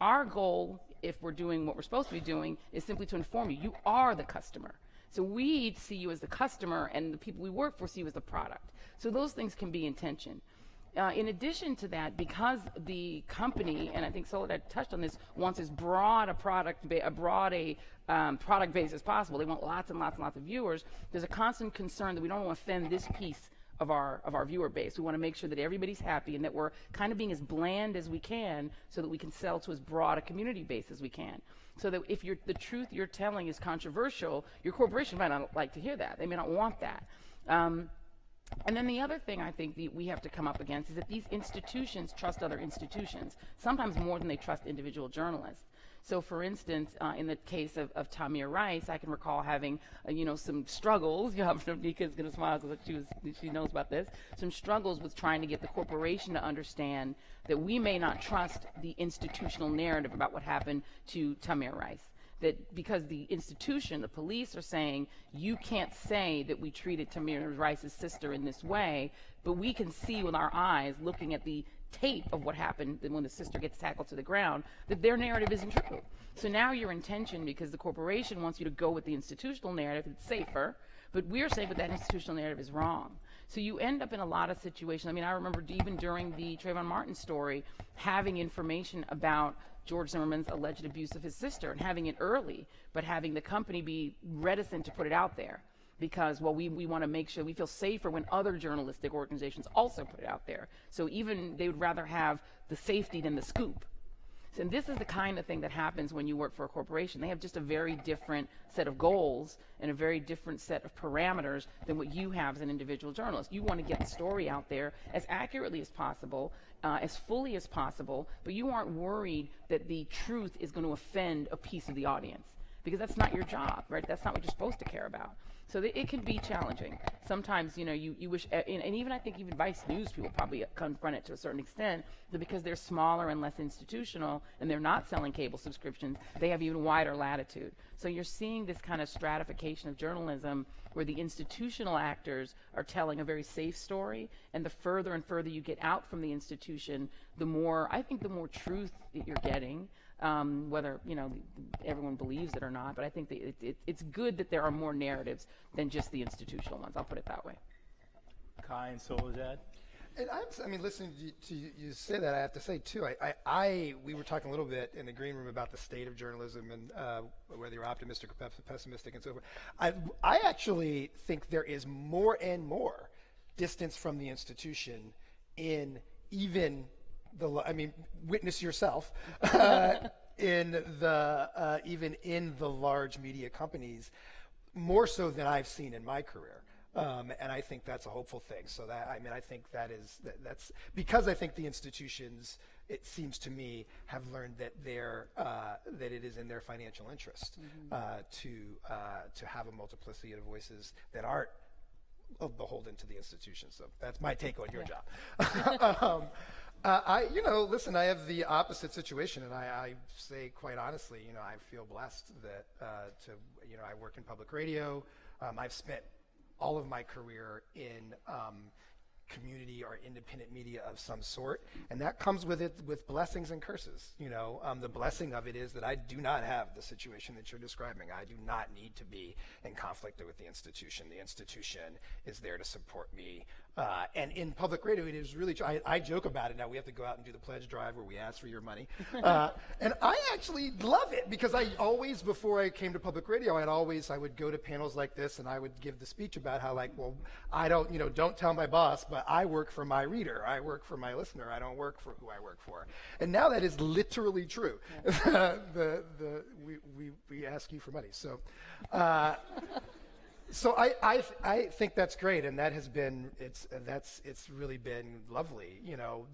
Our goal, if we're doing what we're supposed to be doing, is simply to inform you. You are the customer. So we see you as the customer, and the people we work for see you as the product. So those things can be in tension. In addition to that, because the company, and I think Soledad touched on this, wants as broad a product base as possible. They want lots and lots and lots of viewers. There's a constant concern that we don't want to offend this piece of our viewer base. We want to make sure that everybody's happy and that we're kind of being as bland as we can so that we can sell to as broad a community base as we can. So that if the truth you're telling is controversial, your corporation might not like to hear that. They may not want that. And then the other thing I think that we have to come up against is that these institutions trust other institutions, sometimes more than they trust individual journalists. So, for instance, in the case of Tamir Rice, I can recall having, some struggles. Nika's going to smile because she knows about this. Some struggles with trying to get the corporation to understand that we may not trust the institutional narrative about what happened to Tamir Rice. That because the institution, the police, are saying you can't say that we treated Tamir Rice's sister in this way, but we can see with our eyes, looking at the tape of what happened when the sister gets tackled to the ground, that their narrative isn't true. So now you're in tension because the corporation wants you to go with the institutional narrative. It's safer, but we're saying that institutional narrative is wrong. So you end up in a lot of situations. I mean, I remember even during the Trayvon Martin story, having information about George Zimmerman's alleged abuse of his sister and having it early, but having the company be reticent to put it out there. Because, well, we want to make sure we feel safer when other journalistic organizations also put it out there. So even they would rather have the safety than the scoop. So, and this is the kind of thing that happens when you work for a corporation. They have just a very different set of goals and a very different set of parameters than what you have as an individual journalist. You want to get the story out there as accurately as possible, as fully as possible, but you aren't worried that the truth is going to offend a piece of the audience. Because that's not your job, right? That's not what you're supposed to care about. So it can be challenging. Sometimes, you wish, and even I think even Vice News people probably confront it to a certain extent, that because they're smaller and less institutional and they're not selling cable subscriptions, they have even wider latitude. So you're seeing this kind of stratification of journalism where the institutional actors are telling a very safe story, and the further and further you get out from the institution, the more truth that you're getting. Whether everyone believes it or not, but I think that it's good that there are more narratives than just the institutional ones. I'll put it that way. Kai and Soledad. And I mean, listening to you say that, I have to say too. We were talking a little bit in the green room about the state of journalism and whether you're optimistic or pessimistic and so forth. I actually think there is more and more distance from the institution in even. Witness yourself in the even in the large media companies, more so than I've seen in my career, and I think that's a hopeful thing. So I think that's because I think the institutions, it seems to me, have learned that that it is in their financial interest to have a multiplicity of voices that aren't beholden to the institution. So that's my take on your job. Listen, I have the opposite situation, and I say quite honestly, I feel blessed that I work in public radio. I've spent all of my career in community or independent media of some sort, and that comes with blessings and curses. The blessing of it is that I do not have the situation that you're describing. I do not need to be in conflict with the institution. The institution is there to support me. And in public radio, it is really, I joke about it now. We have to go out and do the pledge drive where we ask for your money. And I actually love it because I always, before I came to public radio, I would go to panels like this and I would give the speech about how I don't tell my boss, but I work for my reader. I work for my listener. I don't work for who I work for. And now that is literally true. Yeah. We ask you for money. So, So I think that's great, and that has been it's really been lovely.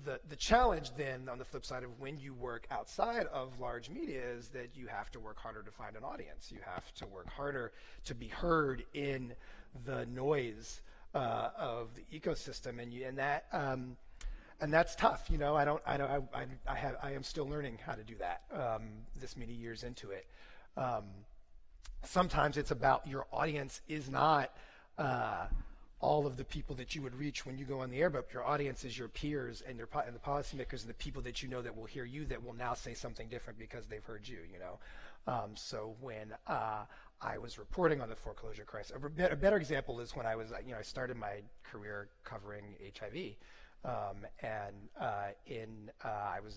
The challenge then on the flip side of when you work outside of large media is that you have to work harder to find an audience. You have to work harder to be heard in the noise of the ecosystem, and that's tough. I am still learning how to do that this many years into it. Sometimes it's about your audience is not all of the people that you would reach when you go on the air, but your audience is your peers and the policymakers and the people that that will hear you, that will now say something different because they've heard you. So when I was reporting on the foreclosure crisis, a better example is when I was I started my career covering HIV,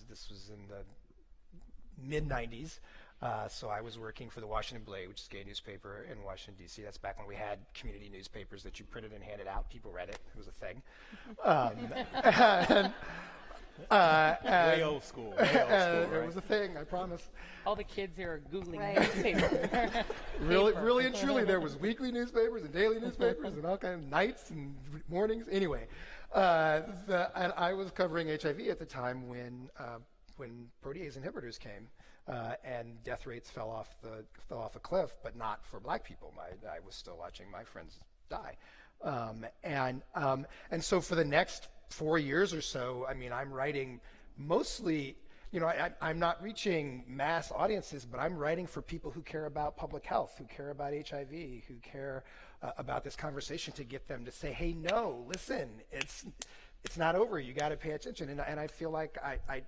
this was in the mid-90s. So I was working for the Washington Blade, which is a gay newspaper in Washington, D.C. That's back when we had community newspapers that you printed and handed out. People read it. It was a thing. Way old school. Right? It was a thing, I promise. All the kids here are Googling newspapers. Really and truly, there was weekly newspapers and daily newspapers and all kinds of nights and mornings. Anyway, and I was covering HIV at the time when protease inhibitors came and death rates fell off a cliff, but not for black people. I was still watching my friends die. And so for the next 4 years or so, I mean, I'm writing mostly, you know, I'm not reaching mass audiences, but I'm writing for people who care about public health, who care about HIV, who care about this conversation, to get them to say, hey, no, listen, it's not over. You got to pay attention. And I feel like I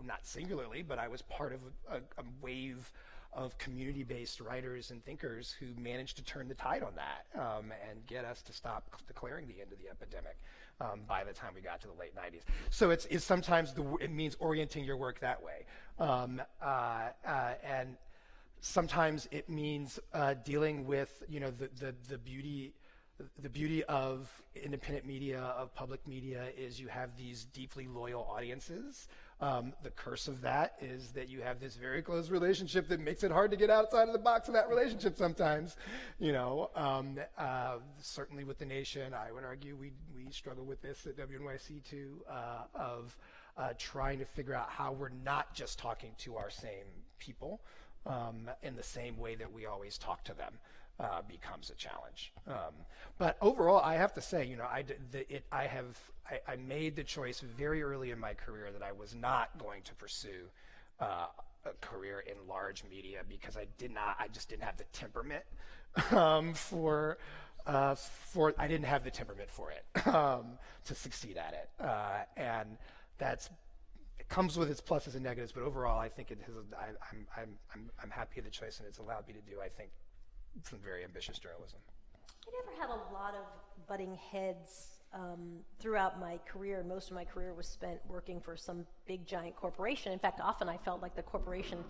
not singularly, but I was part of a wave of community-based writers and thinkers who managed to turn the tide on that and get us to stop declaring the end of the epidemic by the time we got to the late 90s. So it's sometimes it means orienting your work that way, and sometimes it means dealing with, you know, the beauty. The beauty of independent media, of public media, is you have these deeply loyal audiences. The curse of that is that you have this very close relationship that makes it hard to get outside of the box of that relationship sometimes. You know, certainly with The Nation, I would argue we struggle with this at WNYC too, of trying to figure out how we're not just talking to our same people in the same way that we always talk to them. Becomes a challenge. But overall, I have to say, you know, I made the choice very early in my career that I was not going to pursue a career in large media, because I just didn't have the temperament for I didn't have the temperament for it to succeed at it, and it comes with its pluses and negatives. But overall, I think I'm happy with the choice, and it's allowed me to do, I think, some very ambitious journalism. I never had a lot of butting heads throughout my career. Most of my career was spent working for some big giant corporation. In fact, often I felt like the corporation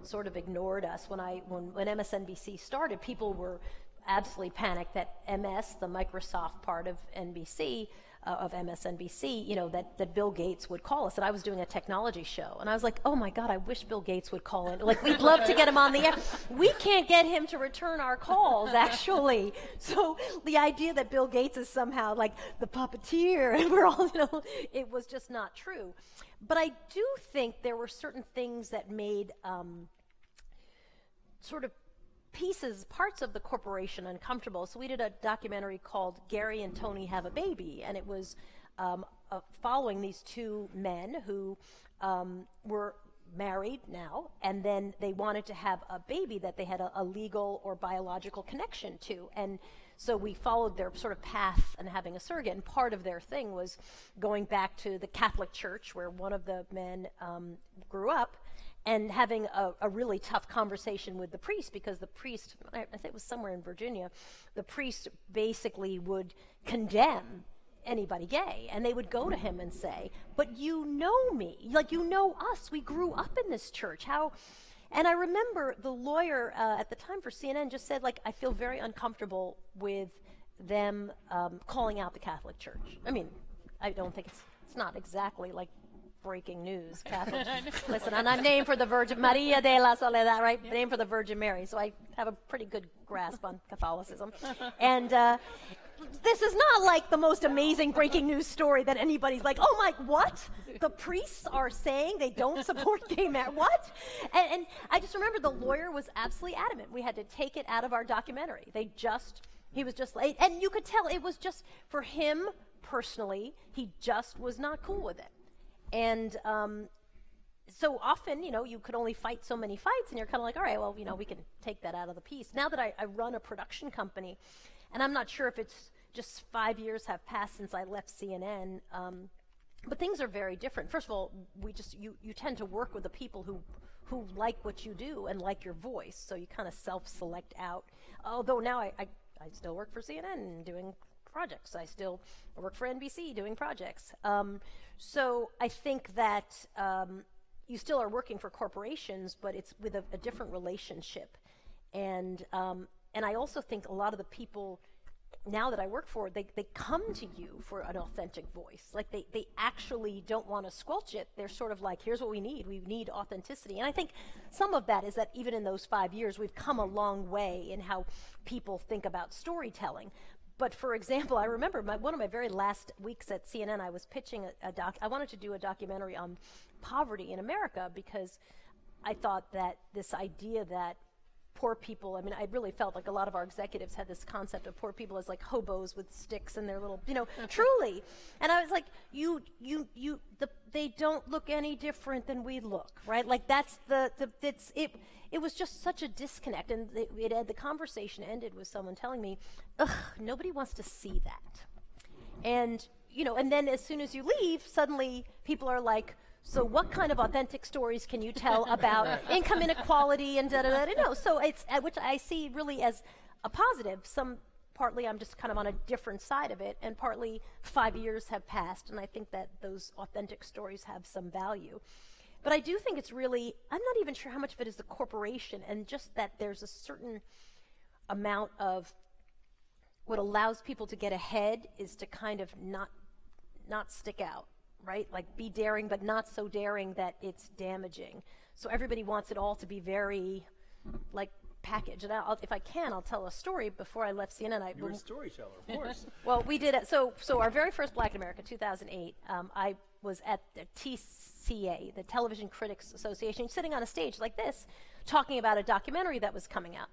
sort of ignored us. When MSNBC started, people were absolutely panicked that MS, the Microsoft part of NBC, of MSNBC, you know, that Bill Gates would call us. And I was doing a technology show, and I was like, oh my God, I wish Bill Gates would call in. Like, we'd love to get him on the air. We can't get him to return our calls, actually. So the idea that Bill Gates is somehow like the puppeteer, and we're all, you know, it was just not true. But I do think there were certain things that made sort of parts of the corporation uncomfortable. So we did a documentary called Gary and Tony Have a Baby, and it was following these two men who were married now, and then they wanted to have a baby that they had a legal or biological connection to. And so we followed their sort of path and having a surrogate, and part of their thing was going back to the Catholic Church where one of the men grew up, and having a really tough conversation with the priest, because the priest, I think it was somewhere in Virginia, the priest basically would condemn anybody gay, and they would go to him and say, but you know me, like, you know us, we grew up in this church, how? And I remember the lawyer at the time for CNN just said, like, I feel very uncomfortable with them calling out the Catholic Church. I mean, I don't think it's not exactly like breaking news, Catholic. Listen, and I'm named for the Virgin Maria de la Soledad, right? Yep. Named for the Virgin Mary, so I have a pretty good grasp on Catholicism. And this is not like the most amazing breaking news story that anybody's like, oh my, what? The priests are saying they don't support gay marriage? What? And I just remember the lawyer was absolutely adamant. We had to take it out of our documentary. He was just like, and you could tell it was just, for him personally, he just was not cool with it. And so often, you know, you could only fight so many fights, and you're kind of like, all right, well, you know, we can take that out of the piece. Now that I run a production company, and I'm not sure if it's just 5 years have passed since I left CNN, but things are very different. First of all, you tend to work with the people who like what you do and like your voice, so you kind of self-select out. Although now I still work for CNN doing projects. I work for NBC doing projects. So I think that you still are working for corporations, but it's with a different relationship. And I also think a lot of the people now that I work for, they come to you for an authentic voice. Like they actually don't want to squelch it. They're sort of like, here's what we need. We need authenticity. And I think some of that is that even in those 5 years, we've come a long way in how people think about storytelling. But for example, I remember one of my very last weeks at CNN, I was pitching I wanted to do a documentary on poverty in America, because I thought that this idea that poor people, I mean, I really felt like a lot of our executives had this concept of poor people as like hobos with sticks and their little, truly. And I was like, they don't look any different than we look, right? Like that's it was just such a disconnect. And the conversation ended with someone telling me, ugh, nobody wants to see that. And, and then as soon as you leave, suddenly people are like, so what kind of authentic stories can you tell about income inequality and da-da-da-da? So it's, which I see really as a positive. Partly I'm just kind of on a different side of it, and partly 5 years have passed, and I think that those authentic stories have some value. But I do think it's really, I'm not even sure how much of it is the corporation, and just that there's a certain amount of what allows people to get ahead is to kind of not stick out. Right? Like be daring, but not so daring that it's damaging. So everybody wants it all to be very, like, packaged. And if I can, I'll tell a story before I left CNN. You're a storyteller, of course. Well, we did it. So our very first Black in America, 2008, I was at the TCA, the Television Critics Association, sitting on a stage like this, talking about a documentary that was coming out.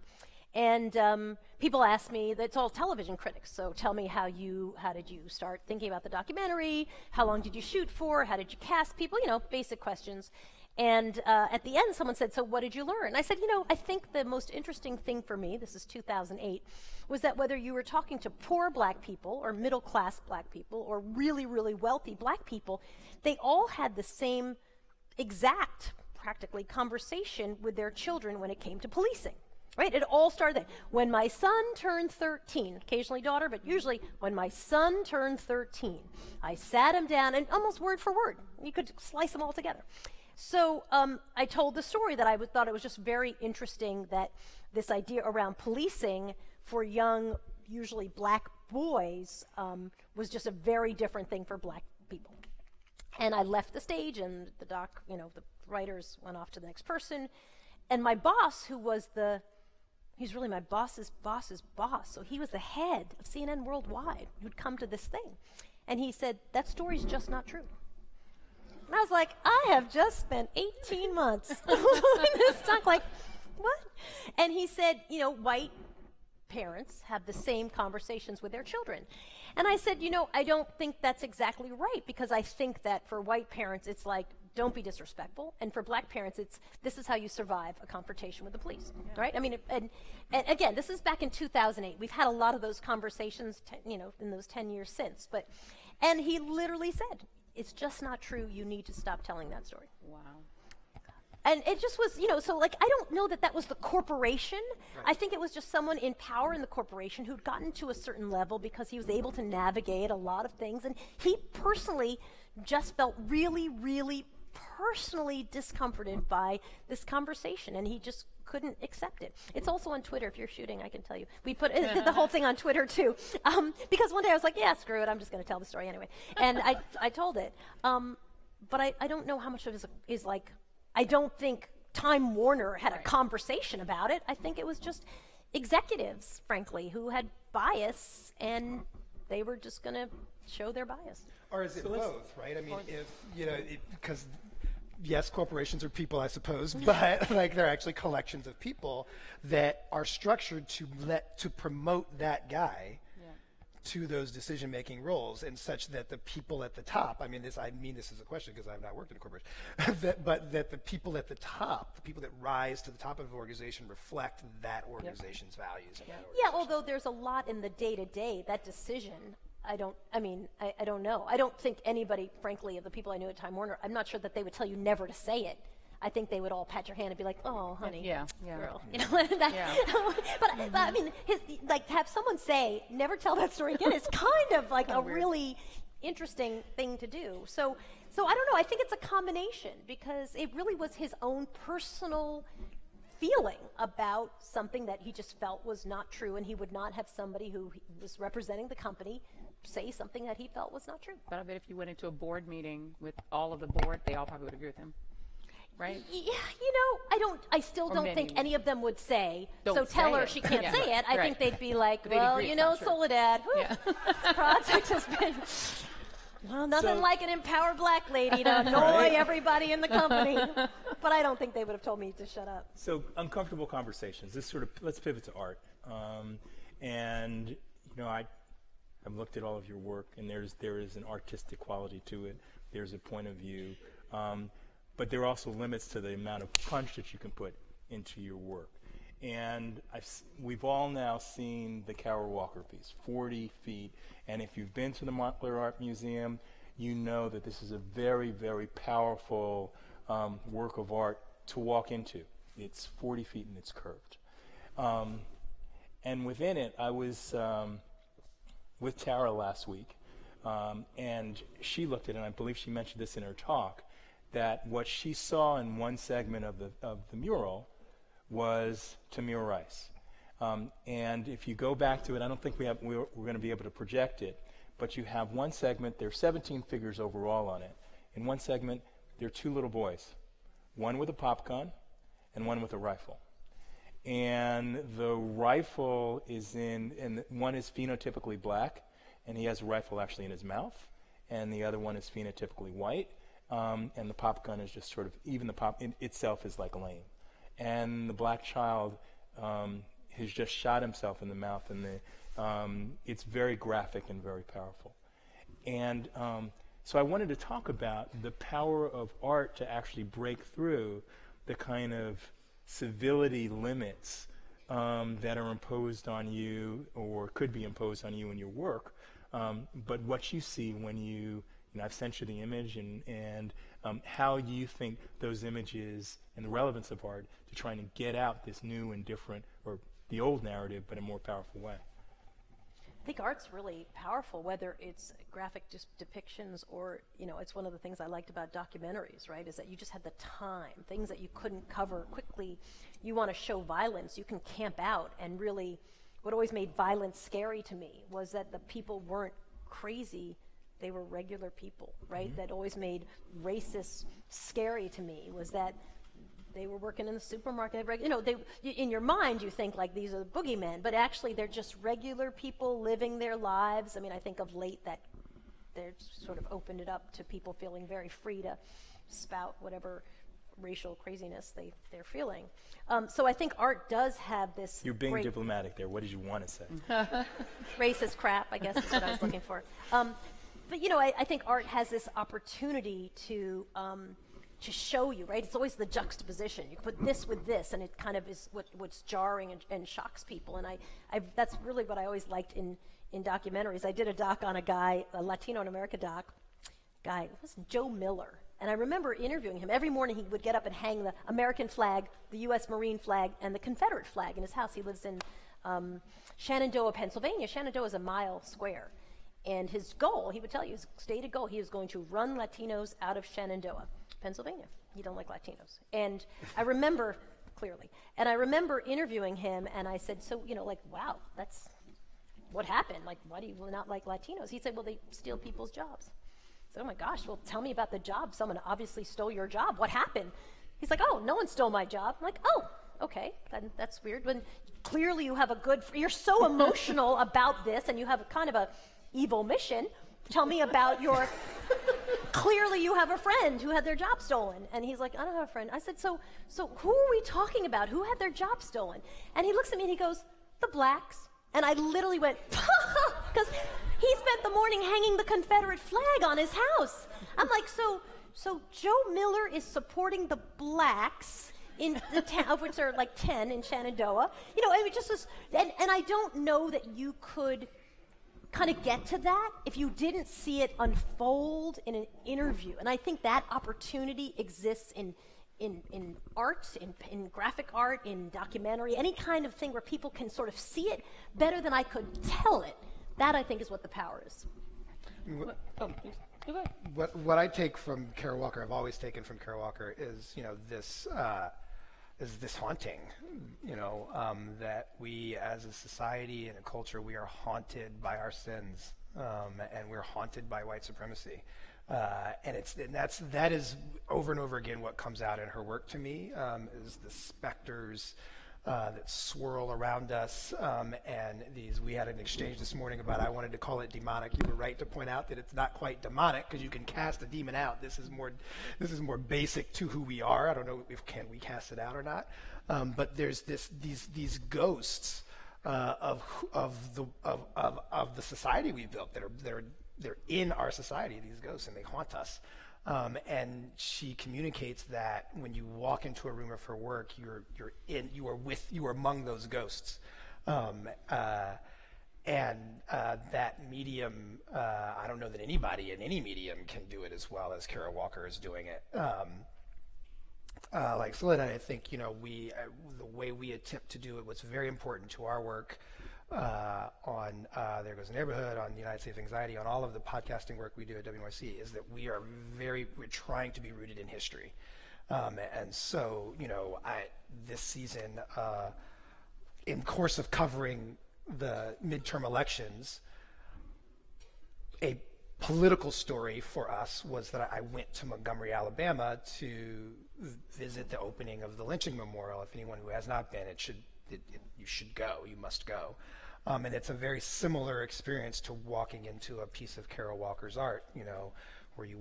And people ask me, it's all television critics, so tell me how did you start thinking about the documentary? How long did you shoot for? How did you cast people? Basic questions. And at the end, someone said, so what did you learn? I said, I think the most interesting thing for me, this is 2008, was that whether you were talking to poor Black people or middle-class Black people or really, really wealthy Black people, they all had the same exact, practically, conversation with their children when it came to policing. Right? It all started then. When my son turned 13, occasionally daughter, but usually when my son turned 13, I sat him down, and almost word for word, you could slice them all together. So I told the story that I thought it was just very interesting that this idea around policing for young, usually Black boys, was just a very different thing for Black people. And I left the stage, and the writers went off to the next person, and my boss, who was he's really my boss's boss's boss. So he was the head of CNN Worldwide who'd come to this thing. And he said, that story's just not true. And I was like, I have just spent 18 months doing this talk. Like, what? And he said, white parents have the same conversations with their children. And I said, I don't think that's exactly right, because I think that for white parents, it's like, don't be disrespectful. And for Black parents, this is how you survive a confrontation with the police, right? I mean, and again, this is back in 2008. We've had a lot of those conversations, in those 10 years since. And he literally said, it's just not true. You need to stop telling that story. Wow. And it just was, so like, I don't know that was the corporation. Right. I think it was just someone in power in the corporation who'd gotten to a certain level because he was able to navigate a lot of things. And he personally just felt really, really personally discomforted by this conversation, and he just couldn't accept it. It's also on Twitter. If you're shooting, I can tell you. We put the whole thing on Twitter too, because one day I was like, yeah, screw it, I'm just going to tell the story anyway. And I told it. But I don't know how much of it is like, I don't think Time Warner had a conversation about it. I think it was just executives, frankly, who had bias, and they were just going to show their bias. Or is it both, right? I mean, because yes, corporations are people, I suppose, but like they're actually collections of people that are structured to promote that guy to those decision-making roles, and such that the people at the top, I mean this as a question because I've not worked in a corporation, but that the people at the top, the people that rise to the top of an organization reflect that organization's values. And although there's a lot in the day-to-day, that decision, I don't know. I don't think anybody, frankly, of the people I knew at Time Warner, I'm not sure that they would tell you never to say it. I think they would all pat your hand and be like, "Oh, honey, girl," But I mean, have someone say, "Never tell that story again." It's kind of like a really interesting thing to do. So I don't know. I think it's a combination, because it really was his own personal feeling about something that he just felt was not true, and he would not have somebody who was representing the company say something that he felt was not true. But I bet if you went into a board meeting with all of the board, they all probably would agree with him. Right? Yeah, I still don't think any of them would say, so tell her she can't say it. I think they'd be like, well, Soledad, this project has been Well, nothing like an empowered black lady to annoy everybody in the company. But I don't think they would have told me to shut up. So uncomfortable conversations. This sort of, let's pivot to art. And you know, I've looked at all of your work, and there is an artistic quality to it. There's a point of view, but there are also limits to the amount of punch that you can put into your work. And we've all now seen the Kara Walker piece, 40 feet. And if you've been to the Montclair Art Museum, you know that this is a very, very powerful work of art to walk into. It's 40 feet and it's curved. And within it, I was with Tara last week, and she looked at it, and I believe she mentioned this in her talk, that what she saw in one segment of the mural was Tamir Rice. And if you go back to it, I don't think we're going to be able to project it, but you have one segment, there are 17 figures overall on it. In one segment, there are two little boys, one with a pop gun and one with a rifle. And the rifle is and one is phenotypically black, and he has a rifle actually in his mouth, and the other one is phenotypically white, and the pop gun is just sort of, even the pop itself is like lame. And the black child has just shot himself in the mouth, and it's very graphic and very powerful. And so I wanted to talk about the power of art to actually break through the kind of civility limits that are imposed on you or could be imposed on you in your work, but what you see when you know, I've sent you the image, and how you think those images and the relevance of art to trying to get out this new and different, or the old narrative, but in a more powerful way. I think art's really powerful, whether it's graphic depictions or, you know, it's one of the things I liked about documentaries, right, is that you just had the time, things that you couldn't cover quickly. You want to show violence, you can camp out, and really what always made violence scary to me was that the people weren't crazy, they were regular people, right? Mm-hmm. That always made racists scary to me was that they were working in the supermarket. You know, in your mind you think like these are the boogeymen, but actually they're just regular people living their lives. I mean, I think of late that they're sort of opened it up to people feeling very free to spout whatever racial craziness they're feeling. So I think art does have this. You're being diplomatic there. What did you want to say? Racist crap, I guess is what I was looking for. But you know, I think art has this opportunity to show you, right? It's always the juxtaposition. You put this with this, and it kind of is what's jarring and shocks people. And that's really what I always liked in documentaries. I did a doc on a guy, a Latino in America doc, guy, it was Joe Miller. And I remember interviewing him. Every morning he would get up and hang the American flag, the U.S. Marine flag, and the Confederate flag in his house. He lives in Shenandoah, Pennsylvania. Shenandoah is a mile square. And his goal, he would tell you, his stated goal, he was going to run Latinos out of Shenandoah, Pennsylvania. He don't like Latinos. And I remember, clearly, and I remember interviewing him, and I said, so, you know, like, wow, that's what happened. Like, why do you not like Latinos? He said, well, they steal people's jobs. I said, oh my gosh, well, tell me about the job. Someone obviously stole your job. What happened? He's like, oh, no one stole my job. I'm like, oh, okay, that's weird. When clearly you have you're so emotional about this, and you have a kind of a evil mission. Tell me about clearly you have a friend who had their job stolen. And he's like, I don't have a friend. I said, so who are we talking about? Who had their job stolen? And he looks at me and he goes, the blacks. And I literally went, because he spent the morning hanging the Confederate flag on his house. I'm like, so Joe Miller is supporting the blacks in the town, of which there are like 10 in Shenandoah. You know, it just was, and I don't know that you could kind of get to that if you didn't see it unfold in an interview. And I think that opportunity exists in art, in graphic art, in documentary, any kind of thing where people can sort of see it better than I could tell it. That, I think, is what the power is. What I take from Kara Walker, I've always taken from Kara Walker, is, you know, this haunting, you know, that we as a society and a culture, we are haunted by our sins, and we're haunted by white supremacy. That is over and over again what comes out in her work to me, is the specters that swirl around us, and we had an exchange this morning about, I wanted to call it demonic. You were right to point out that it's not quite demonic, because you can cast a demon out. This is more basic to who we are. I don't know if can we cast it out or not, but there's these ghosts of the society we built they're in our society, these ghosts, and they haunt us. And she communicates that when you walk into a room of her work, you are among those ghosts, and that medium. I don't know that anybody in any medium can do it as well as Kara Walker is doing it. Like Soledad, I think the way we attempt to do it, what's very important to our work on There Goes the Neighborhood, on United States of Anxiety, on all of the podcasting work we do at WNYC, is that we're trying to be rooted in history. And so, this season, in course of covering the midterm elections, a political story for us was that I went to Montgomery, Alabama to visit the opening of the lynching memorial. If anyone who has not been, you should go, you must go. And it's a very similar experience to walking into a piece of Kara Walker's art, where you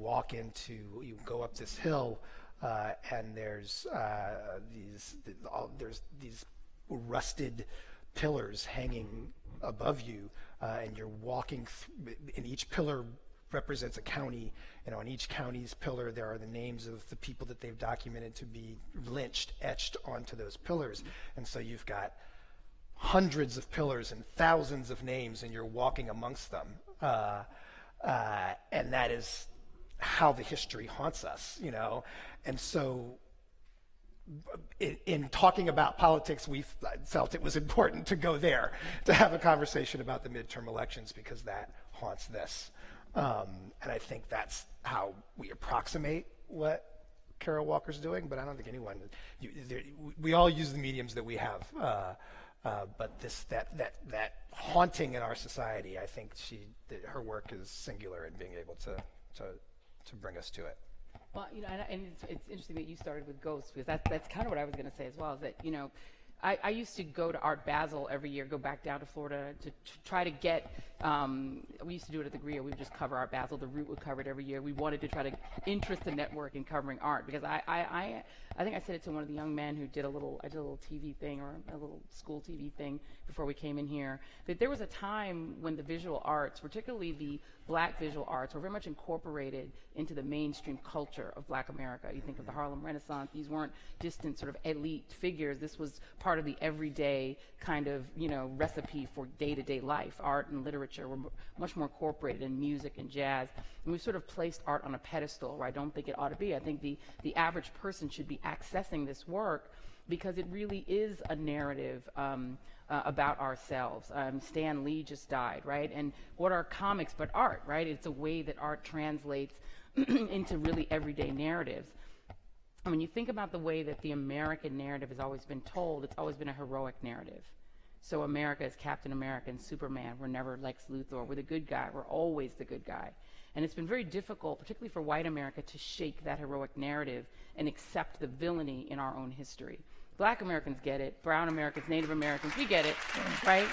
go up this hill, and there's these rusted pillars hanging above you, and you're walking, and each pillar represents a county, and on each county's pillar there are the names of the people that they've documented to be lynched, etched onto those pillars. And so you've got hundreds of pillars and thousands of names, and you're walking amongst them. And that is how the history haunts us, And so in talking about politics, we felt it was important to go there, to have a conversation about the midterm elections, because that haunts this. And I think that's how we approximate what Kara Walker's doing, but I don't think anyone, we all use the mediums that we have, but that haunting in our society, I think her work is singular in being able to bring us to it. Well, and it's interesting that you started with ghosts, because that's kind of what I was going to say as well, is that, I used to go to Art Basel every year, go back down to Florida to try to get, we used to do it at the GRIA, we would just cover Art Basel, the Root would cover it every year. We wanted to try to interest the network in covering art, because I think I said it to one of the young men who I did a little TV thing, or a little school TV thing before we came in here, that there was a time when the visual arts, particularly the Black visual arts, were very much incorporated into the mainstream culture of Black America. You think of the Harlem Renaissance, these weren't distant sort of elite figures. This was part of the everyday kind of, recipe for day-to-day life. Art and literature were much more incorporated in music and jazz. And we've sort of placed art on a pedestal where I don't think it ought to be. I think the average person should be accessing this work because it really is a narrative about ourselves. Stan Lee just died, right? And what are comics but art, right? It's a way that art translates into really everyday narratives. And when you think about the way that the American narrative has always been told, it's always been a heroic narrative. So America is Captain America and Superman. We're never Lex Luthor. We're the good guy. We're always the good guy. And it's been very difficult, particularly for white America, to shake that heroic narrative and accept the villainy in our own history. Black Americans get it. Brown Americans, Native Americans, we get it, right?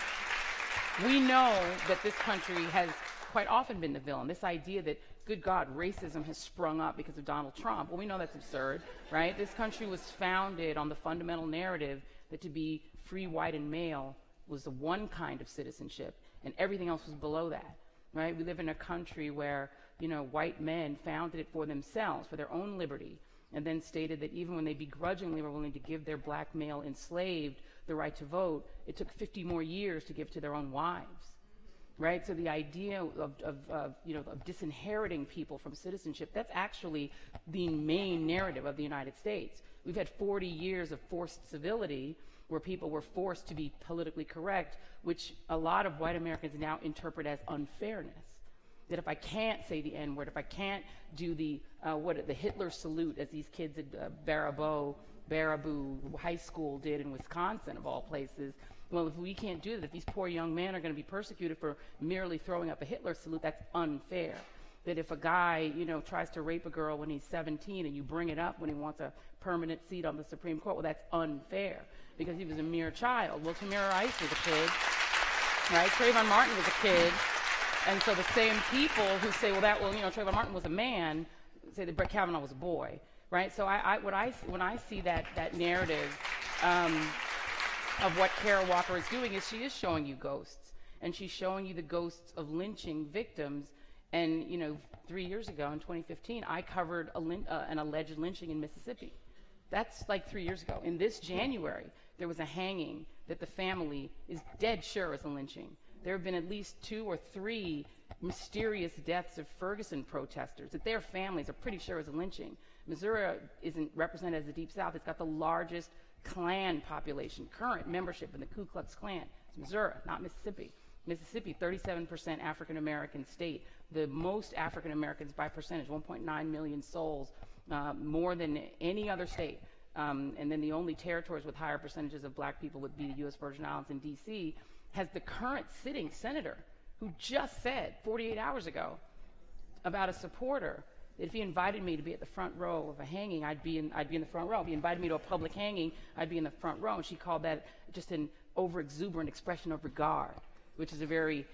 We know that this country has quite often been the villain. This idea that, good God, racism has sprung up because of Donald Trump. Well, we know that's absurd, right? This country was founded on the fundamental narrative that to be free, white, and male was the one kind of citizenship, and everything else was below that, right? We live in a country where, white men founded it for themselves, for their own liberty, and then stated that even when they begrudgingly were willing to give their black male enslaved the right to vote, it took 50 more years to give to their own wives, right? So the idea of disinheriting people from citizenship, that's actually the main narrative of the United States. We've had 40 years of forced civility where people were forced to be politically correct, which a lot of white Americans now interpret as unfairness. That if I can't say the N-word, if I can't do the Hitler salute, as these kids at Baraboo High School did in Wisconsin, of all places, well, if we can't do that, if these poor young men are going to be persecuted for merely throwing up a Hitler salute, that's unfair. that if a guy, you know, tries to rape a girl when he's 17 and you bring it up when he wants a permanent seat on the Supreme Court, well, that's unfair because he was a mere child. Well, Tamir Rice was a kid, right? Trayvon Martin was a kid. And so the same people who say, well, Trayvon Martin was a man, say that Brett Kavanaugh was a boy, right? So when I see that narrative of what Kara Walker is doing is she is showing you ghosts, and she's showing you the ghosts of lynching victims. And, you know, 3 years ago in 2015, I covered an alleged lynching in Mississippi. That's like 3 years ago. In this January, there was a hanging that the family is dead sure is a lynching. There have been at least 2 or 3 mysterious deaths of Ferguson protesters that their families are pretty sure is a lynching. Missouri isn't represented as the Deep South. It's got the largest Klan population, current membership in the Ku Klux Klan. It's Missouri, not Mississippi. Mississippi, 37% African-American state, the most African-Americans by percentage, 1.9 million souls, more than any other state. And then the only territories with higher percentages of black people would be the U.S. Virgin Islands and D.C., has the current sitting senator who just said 48 hours ago about a supporter that if he invited me to be at the front row of a hanging, I'd be in the front row. If he invited me to a public hanging, I'd be in the front row. And she called that just an over-exuberant expression of regard, which is a very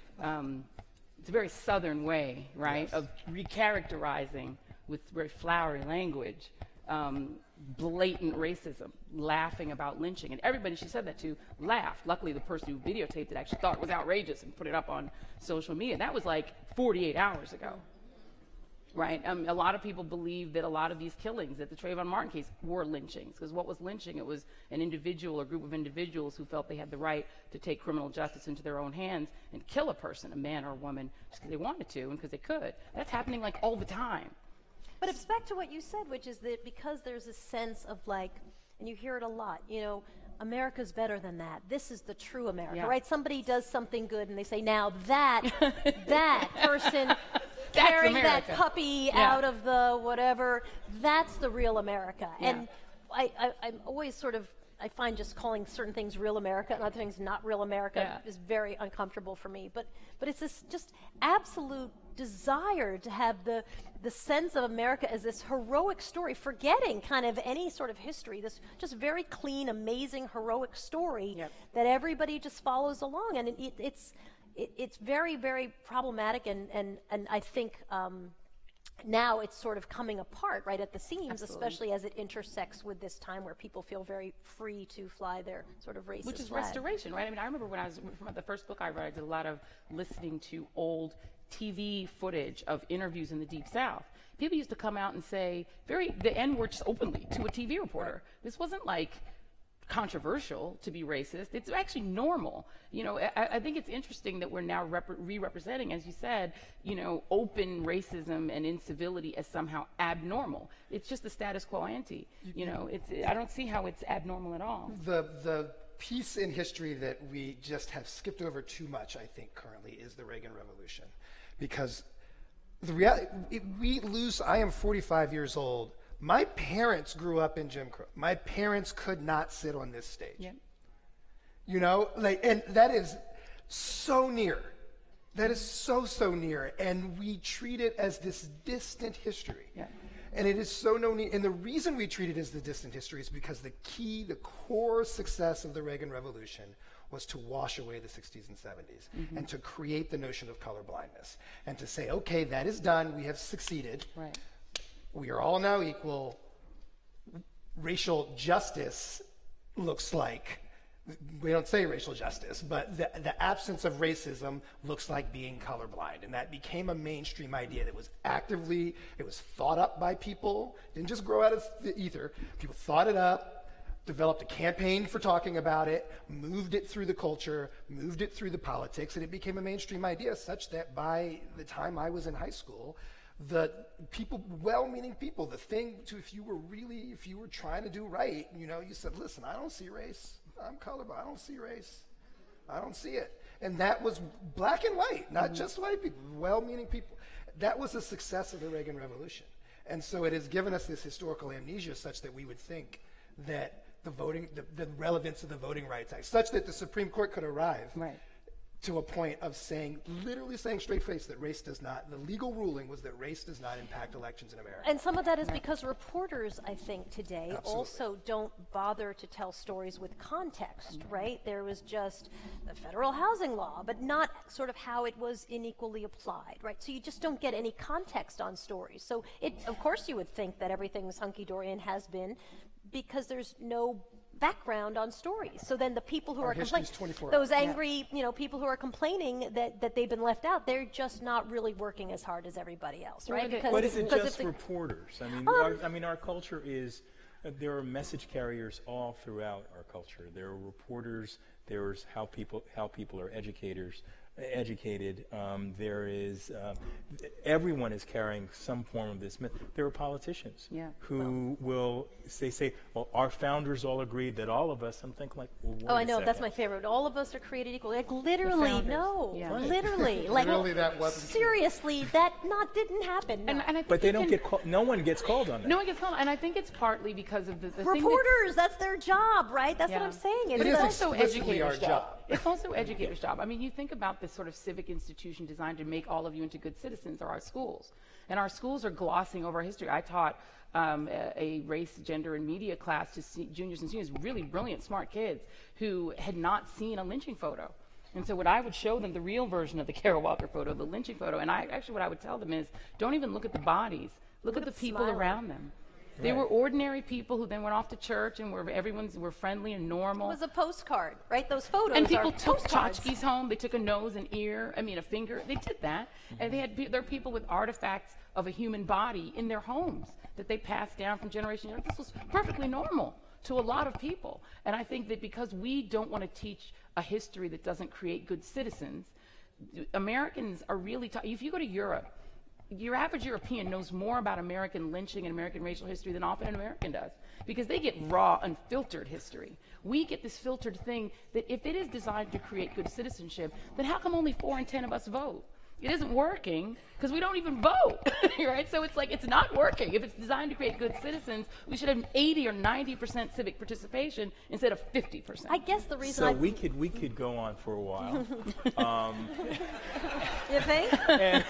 Southern way, right, yes, of recharacterizing with very flowery language blatant racism, laughing about lynching. And everybody she said that to laughed. Luckily, the person who videotaped it actually thought it was outrageous and put it up on social media. That was like 48 hours ago, right? A lot of people believe that a lot of these killings, that the Trayvon Martin case, were lynchings. Because what was lynching? It was an individual or group of individuals who felt they had the right to take criminal justice into their own hands and kill a person, a man or a woman, just because they wanted to and because they could. That's happening like all the time. But it's back to what you said, which is that because there's a sense of like, and you hear it a lot, you know, America's better than that. This is the true America, yeah, right? Somebody does something good and they say, now that person carrying that puppy, yeah, out of the whatever, that's the real America. Yeah. And I'm always sort of, I find just calling certain things real America and other things not real America, yeah, is very uncomfortable for me. But it's this just absolute desire to have the sense of America as this heroic story, forgetting kind of any sort of history, this just very clean, amazing, heroic story, yep, that everybody just follows along. And it's very, very problematic, and I think now it's sort of coming apart right at the seams, absolutely, especially as it intersects with this time where people feel very free to fly their sort of racist which is flag. Restoration, right? I mean, I remember when I was, from the first book I read, I did a lot of listening to old TV footage of interviews in the Deep South. People used to come out and say the N-word just openly to a TV reporter. This wasn't like controversial to be racist. It's actually normal. You know, I think it's interesting that we're now re-representing, as you said, you know, open racism and incivility as somehow abnormal. It's just the status quo ante. You know, I don't see how it's abnormal at all. The piece in history that we just have skipped over too much, I think, currently is the Reagan Revolution. Because the reality, I am 45 years old. My parents grew up in Jim Crow. My parents could not sit on this stage. Yep. You know, like, and that is so near. That is so near. And we treat it as this distant history. Yeah. And it is so near. And the reason we treat it as the distant history is because the core success of the Reagan Revolution was to wash away the 60s and 70s, mm-hmm, and to create the notion of colorblindness and to say, okay, that is done. We have succeeded. Right. We are all now equal. Racial justice looks like, we don't say racial justice, but the absence of racism looks like being colorblind. And that became a mainstream idea that was actively, it was thought up by people, didn't just grow out of the ether. People thought it up, developed a campaign for talking about it, moved it through the culture, moved it through the politics, and it became a mainstream idea such that by the time I was in high school, the people, well-meaning people, the thing to, if you were trying to do right, you know, you said, listen, I don't see race. I'm colorblind. I don't see race. I don't see it. And that was black and white, not mm-hmm, just white people, well-meaning people. That was the success of the Reagan Revolution. And so it has given us this historical amnesia such that we would think that the relevance of the Voting Rights Act, such that the Supreme Court could arrive, right, to a point of literally saying straight-faced that race does not, the legal ruling was that race does not impact elections in America. And some of that is because reporters, I think, today also don't bother to tell stories with context, right? There was just the federal housing law, but not sort of how it was unequally applied, right? So you just don't get any context on stories. So of course you would think that everything's hunky-dory and has been, because there's no background on stories. So then the people who are complaining, those angry, people who are complaining that they've been left out, they're just not really working as hard as everybody else, right? But is it just reporters? I mean, our culture is, there are message carriers all throughout our culture. There are reporters. There's how people are educated. There is everyone is carrying some form of this myth. There are politicians who will say, well, our founders all agreed that all of us. I'm thinking like, well, wait I know, a second. that's my favorite. All of us are created equal. Like literally, no, literally, like literally that wasn't seriously, that didn't happen. No. And I think but they don't get called. No one gets called on that. No one gets called, and I think it's partly because of the reporters. That's their job, right? That's what I'm saying. It's also educators' job. It's also educators' job. I mean, you think about this sort of civic institution designed to make all of you into good citizens are our schools. And our schools are glossing over our history. I taught a race, gender, and media class to juniors and seniors, really brilliant, smart kids who had not seen a lynching photo. And so what I would show them, the real version of the Kara Walker photo, the lynching photo, and what I would tell them is, don't even look at the bodies. Look at the people around them. They were ordinary people who then went off to church and were friendly and normal. It was a postcard, right? Those photos. And people took tchotchkes home. They took a nose, an ear, a finger. They did that. And there are people with artifacts of a human body in their homes that they passed down from generation to generation. This was perfectly normal to a lot of people. And I think that because we don't want to teach a history that doesn't create good citizens, Americans are really if you go to Europe, your average European knows more about American lynching and American racial history than often an American does, because they get raw, unfiltered history. We get this filtered thing that if it is designed to create good citizenship, then how come only 4 in 10 of us vote? It isn't working because we don't even vote, right? So it's like it's not working. If it's designed to create good citizens, we should have 80 or 90% civic participation instead of 50%. I guess the reason we could go on for a while. You think?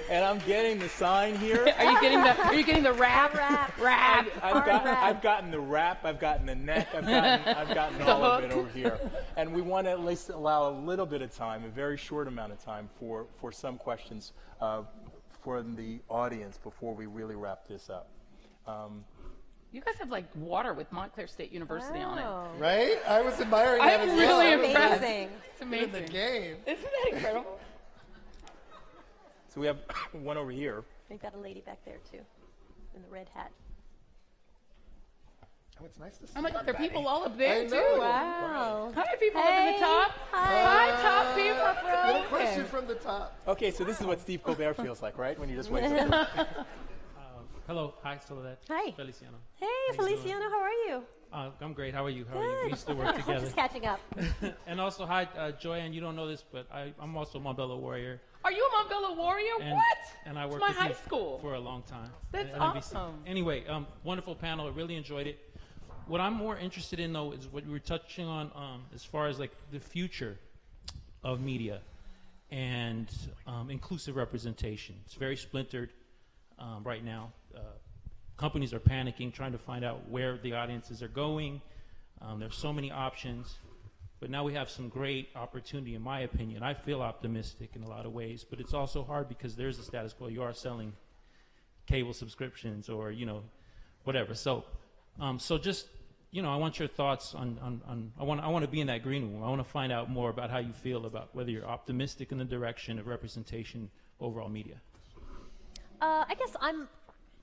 And I'm getting the sign here. Are you getting the rap? Rap. I've gotten the rap. I've gotten the neck. I've gotten all of it over here. And we want to at least allow a little bit of time, a very short amount of time, for some questions for the audience before we really wrap this up. You guys have like water with Montclair State University on it. Right? I was admiring that as well. I'm really impressed. It's amazing. In the game. Isn't that incredible? So we have one over here. We've got a lady back there too, in the red hat. Oh, it's nice to see. Oh my God, there are people all up there too. Wow. Hi, people up at the top. Hi, top people. Good question from the top. Okay, so this is what Steve Colbert feels like, right? When you just wake up. Hello. Hi, Soledad. Hi. Feliciano. Hey, Feliciano. How are you? I'm great. How are you? We used to work together. Just catching up. And also, hi, Joanne. You don't know this, but I'm also a Montbello Warrior. Are you a Montbello Warrior? And, what? And I worked my with high you school for a long time. That's at awesome. NBC. Anyway, wonderful panel. I really enjoyed it. What I'm more interested in, though, is what we were touching on as far as like the future of media and inclusive representation. It's very splintered right now. Companies are panicking, trying to find out where the audiences are going. There's so many options. But now we have some great opportunity, in my opinion. I feel optimistic in a lot of ways, but it's also hard because there's a status quo. You are selling cable subscriptions or, whatever. So just, I want your thoughts on I want to be in that green room. I want to find out more about how you feel about whether you're optimistic in the direction of representation overall media. I guess I'm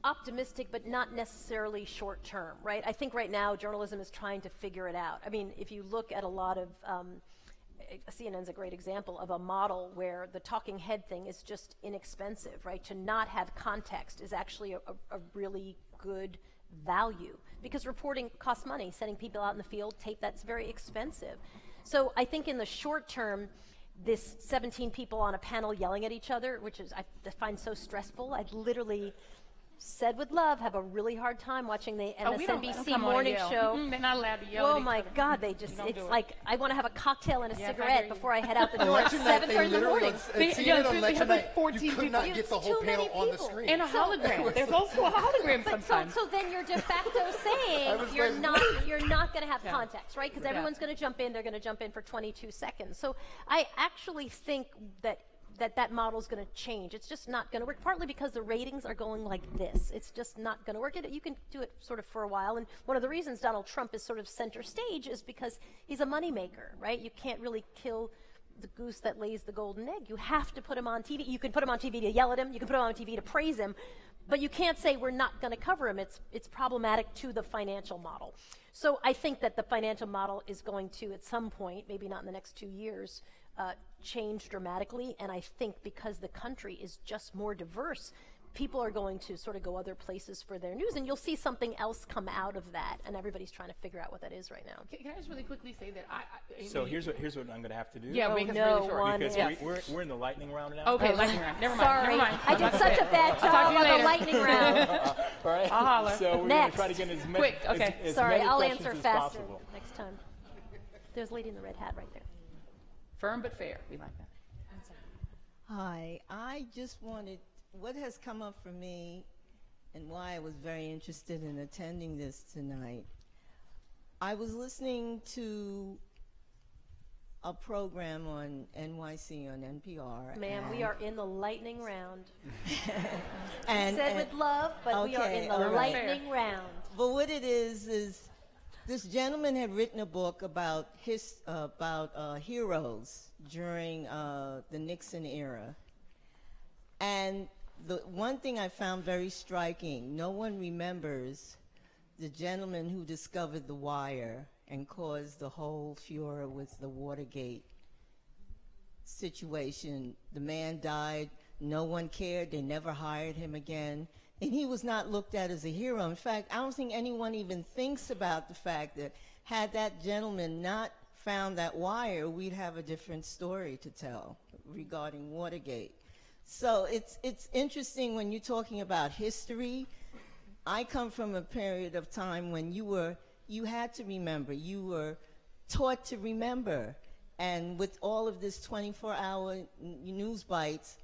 optimistic, but not necessarily short term, right? I think right now journalism is trying to figure it out. I mean, if you look at a lot of, CNN's a great example of a model where the talking head thing is just inexpensive, right? To not have context is actually a really good value because reporting costs money, sending people out in the field, tape, that's very expensive. So I think in the short term, this 17 people on a panel yelling at each other, which is I find so stressful. I'd literally said with love, have a really hard time watching the MSNBC morning show. Mm-mm, they're not allowed to yell. Oh my God, they just, it's like, I want to have a cocktail and a cigarette before I head out the door at 7:30 in the morning. You could not get the whole panel on the screen. And a hologram. There's also a hologram sometimes. So then you're de facto saying you're not going to have context, right? Because everyone's going to jump in. They're going to jump in for 22 seconds. So I actually think that model is going to change. It's just not going to work, partly because the ratings are going like this. It's just not going to work. You can do it sort of for a while, and one of the reasons Donald Trump is sort of center stage is because he's a moneymaker, right? You can't really kill the goose that lays the golden egg. You have to put him on TV. You can put him on TV to yell at him. You can put him on TV to praise him, but you can't say we're not going to cover him. It's problematic to the financial model. So I think that the financial model is going to, at some point, maybe not in the next 2 years, change dramatically, and I think because the country is just more diverse, people are going to sort of go other places for their news, and you'll see something else come out of that, and everybody's trying to figure out what that is right now. Can I just really quickly say that So here's what I'm going to have to do. Yeah, make us really short. Because we're in the lightning round now. Okay, lightning round. Never mind. Sorry, never mind. I did such a bad job on the lightning round. All right. I'll holler. So we're going to try to get as many, as Sorry, many I'll questions answer as faster possible. next time. There's a lady in the red hat right there. Firm but fair. We like that. Hi, I just wanted, what has come up for me and why I was very interested in attending this tonight. I was listening to a program on NYC on NPR. Ma'am, we are in the lightning round. and said with love, but we are in the lightning round. But what it is this gentleman had written a book about heroes during the Nixon era. And the one thing I found very striking, no one remembers the gentleman who discovered the wire and caused the whole furor with the Watergate situation. The man died, no one cared, they never hired him again. And he was not looked at as a hero. In fact, I don't think anyone even thinks about the fact that had that gentleman not found that wire, we'd have a different story to tell regarding Watergate. So it's interesting when you're talking about history. I come from a period of time when you had to remember, you were taught to remember. And with all of this 24-hour news bites,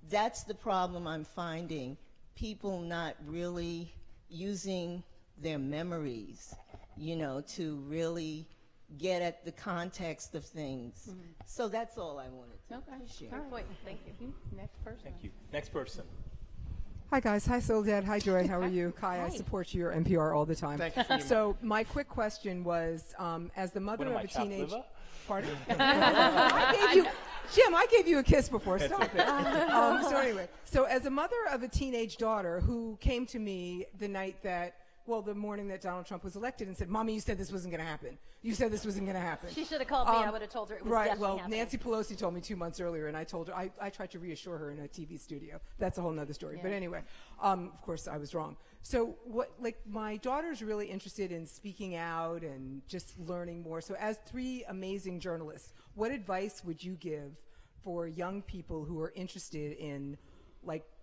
that's the problem I'm finding. People not really using their memories, to really get at the context of things. Mm-hmm. So that's all I wanted to share. Good point. Thank you. Next person. Thank you. Next person. Hi, guys. Hi, Soledad. Hi, Joy. How are you? Kai, Hi. I support your NPR all the time. Thank you for your So my quick question was, as the mother of a teenage... Liver? Pardon? Jim, I gave you a kiss before. Stop it. So anyway, so as a mother of a teenage daughter who came to me the morning that Donald Trump was elected and said, Mommy, you said this wasn't going to happen. You said this wasn't going to happen. She should have called me. I would have told her it was definitely happening. Nancy Pelosi told me 2 months earlier, and I told her, I tried to reassure her in a TV studio. That's a whole nother story. Yeah. But anyway, of course, I was wrong. So my daughter's really interested in speaking out and just learning more. So as 3 amazing journalists, what advice would you give for young people who are interested in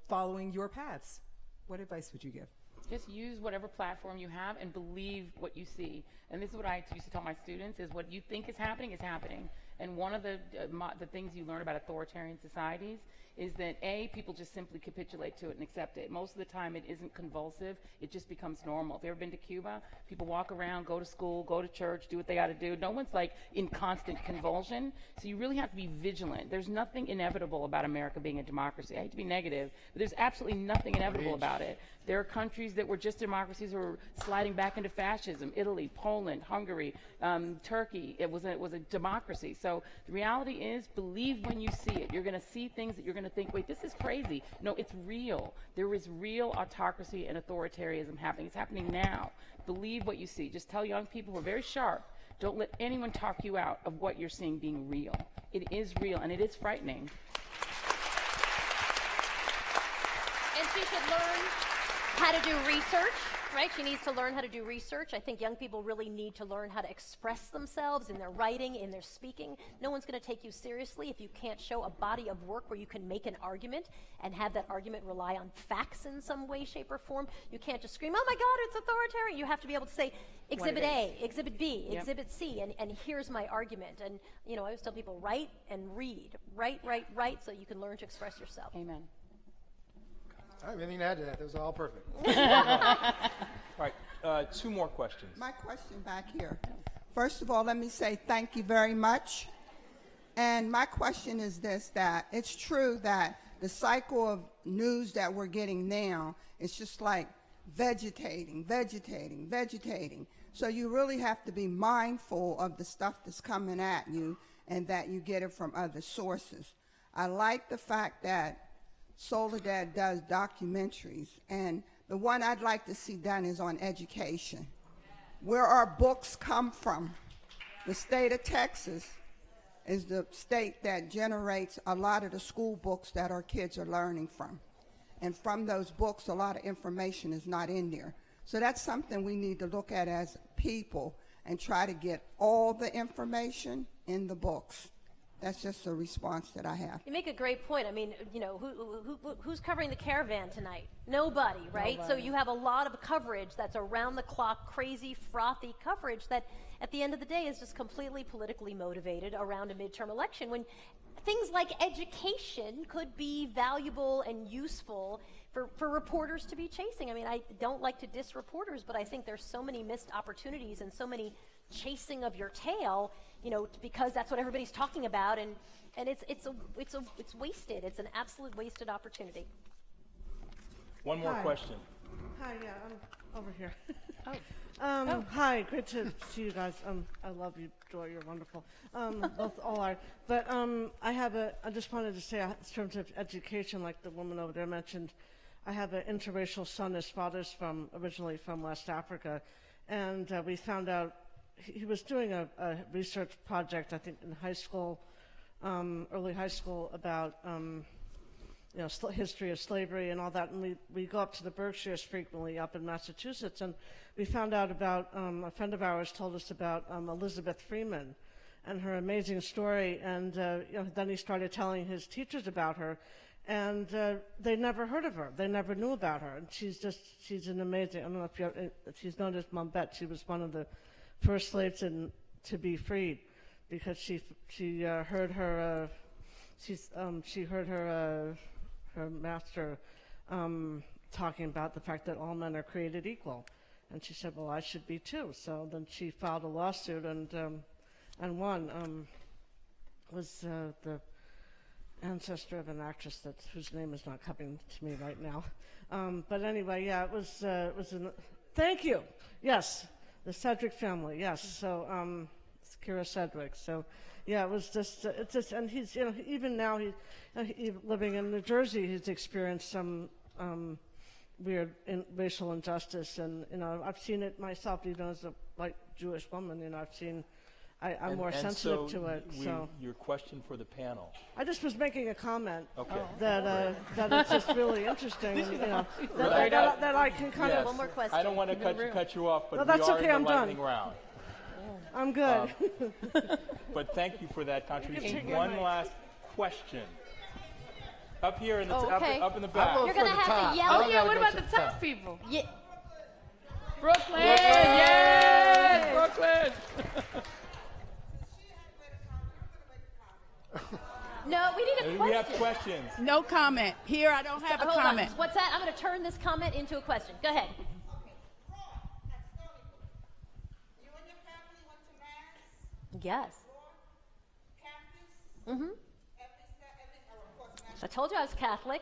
following your paths? What advice would you give? Just use whatever platform you have and believe what you see. And this is what I used to tell my students, is what you think is happening is happening. And one of the things you learn about authoritarian societies is that, A, people just simply capitulate to it and accept it. Most of the time it isn't convulsive, it just becomes normal. If you've ever been to Cuba, people walk around, go to school, go to church, do what they got to do. No one's in constant convulsion, so you really have to be vigilant. There's nothing inevitable about America being a democracy. I hate to be negative, but there's absolutely nothing inevitable about it. There are countries that were just democracies who are sliding back into fascism. Italy, Poland, Hungary, Turkey, it was a democracy. So the reality is, believe when you see it. You're going to see things that you're going to think, wait, this is crazy. No, it's real. There is real autocracy and authoritarianism happening. It's happening now. Believe what you see. Just tell young people who are very sharp, don't let anyone talk you out of what you're seeing being real. It is real, and it is frightening. And she should learn how to do research, right? She needs to learn how to do research. I think young people really need to learn how to express themselves in their writing, in their speaking. No one's going to take you seriously if you can't show a body of work where you can make an argument and have that argument rely on facts in some way, shape, or form. You can't just scream, oh my God, it's authoritarian. You have to be able to say, Exhibit A, Exhibit B, Exhibit C, and here's my argument. And, you know, I always tell people, write and read. Write, so you can learn to express yourself. Amen. I have anything to add to that. That was all perfect. All right, two more questions. My question back here. First of all, let me say thank you very much. And my question is this, that it's true that the cycle of news that we're getting now is just like vegetating. So you really have to be mindful of the stuff that's coming at you and that you get it from other sources. I like the fact that Soledad does documentaries, and the one I'd like to see done is on education. Where our books come from. The state of Texas is the state that generates a lot of the school books that our kids are learning from. And from those books, a lot of information is not in there. So that's something we need to look at as people and try to get all the information in the books. That's just a response that I have. You make a great point. I mean, you know, who's covering the caravan tonight? Nobody, right? Nobody. So you have a lot of coverage that's around-the-clock, crazy, frothy coverage that, at the end of the day, is just completely politically motivated around a midterm election, when things like education could be valuable and useful for reporters to be chasing. I mean, I don't like to diss reporters, but I think there's so many missed opportunities and so many chasing of your tail, you know, because that's what everybody's talking about, and it's wasted. It's an absolute wasted opportunity. One more question. Hi, yeah, I'm over here. Hi, great to see you guys. I love you, Joy. You're wonderful. Both all are. But I just wanted to say, in terms of education, like the woman over there mentioned, I have an interracial son. His father's originally from West Africa, and we found out he was doing a research project, I think, in high school, early high school, about you know, history of slavery and all that. And we go up to the Berkshires frequently up in Massachusetts, and we found out about a friend of ours told us about Elizabeth Freeman and her amazing story. And you know, then he started telling his teachers about her, and they never heard of her. They never knew about her. And she's an amazing. I don't know if she's known as Mumbet. She was one of the first slaves to be freed, because she heard her her master talking about the fact that all men are created equal, and she said, well, I should be too. So then she filed a lawsuit and won. Was the ancestor of an actress whose name is not coming to me right now, but anyway, yeah, it was thank you. Yes. The Sedgwick family, yes. So, it's Kira Sedgwick. So, yeah, it was just, and he's, you know, even now, he's living in New Jersey, he's experienced some weird racial injustice, and, you know, I've seen it myself, even as a white Jewish woman, you know, I'm more sensitive to it. So your question for the panel. I just was making a comment. Okay. That it's just really interesting, and, you know, that I can kind of. One more question. I don't want to cut you off, but no, that's we are okay, in I'm the lightning done. round. I'm good. But thank you for that contribution. One last question. Up here in the up in the back. You're gonna have to yell. Oh yeah, what about the top people? Yeah. Brooklyn, yes, Brooklyn. No, we need a question. We have questions. No comment. Here, I don't have a comment. What's that? I'm going to turn this comment into a question. Go ahead. Yes. Mm-hmm. I told you I was Catholic.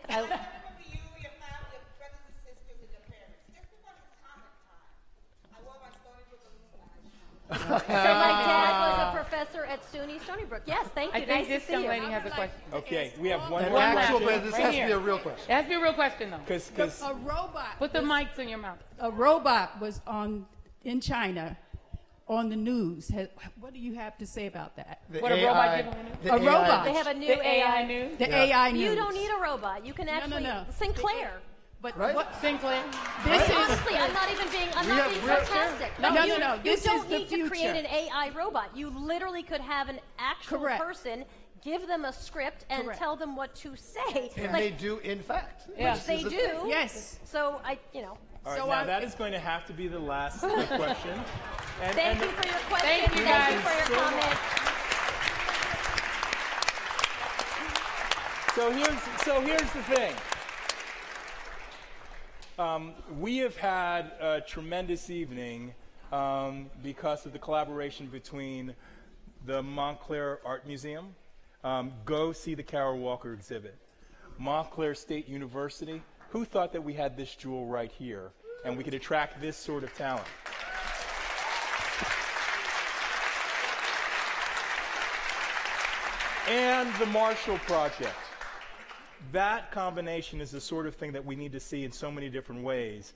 So my dad was a professor at SUNY Stony Brook. Yes, thank you. I think this young lady has a question. Okay, we have one An more actual, question. but this has to be a real question. It has to be a real question, though. Because a robot. Put the mics in your mouth. A robot was in China on the news. What do you have to say about that? What a robot giving the news? A robot. They have a new AI news. The AI news. You don't need a robot. You can actually Sinclair. But right? what Sinclair. This is honestly, I'm not even being sarcastic. No. You This don't is the need to create future. an AI robot. You literally could have an actual Correct. person, give them a script, and Correct. tell them what to say. And Like, they do, in fact. which they This is a do. thing. Yes. So All right, So now that is going to have to be the last question. Thank you for your question. Thank you, Thank you guys. for your so comments. So here's the thing. We have had a tremendous evening because of the collaboration between the Montclair Art Museum. Go see the Carol Walker exhibit. Montclair State University. Who thought that we had this jewel right here and we could attract this sort of talent? And the Marshall Project. That combination is the sort of thing that we need to see in so many different ways,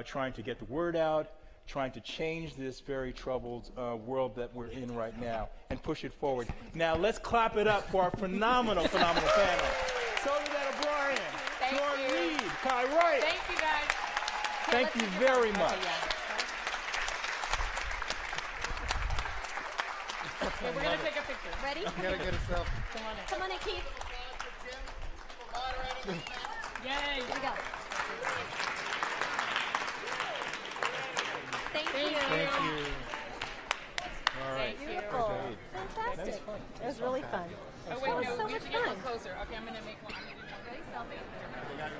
trying to get the word out, trying to change this very troubled world that we're in right now and push it forward. Now let's clap it up for our phenomenal panel. Soledad O'Brien, Reid, Kai Wright. Thank you, guys. Thank you very much. Okay, we're going to take a picture. Ready? You gotta get a selfie. Come on in, Keith. Yay. Here we go. Thank you. Thank you. All right. Beautiful. Fantastic. It was really fun. Oh, wait, That was no, so we much have to get a fun. little closer. Okay, I'm going to make one. I'm going to do one. Ready? Selfie. We got it.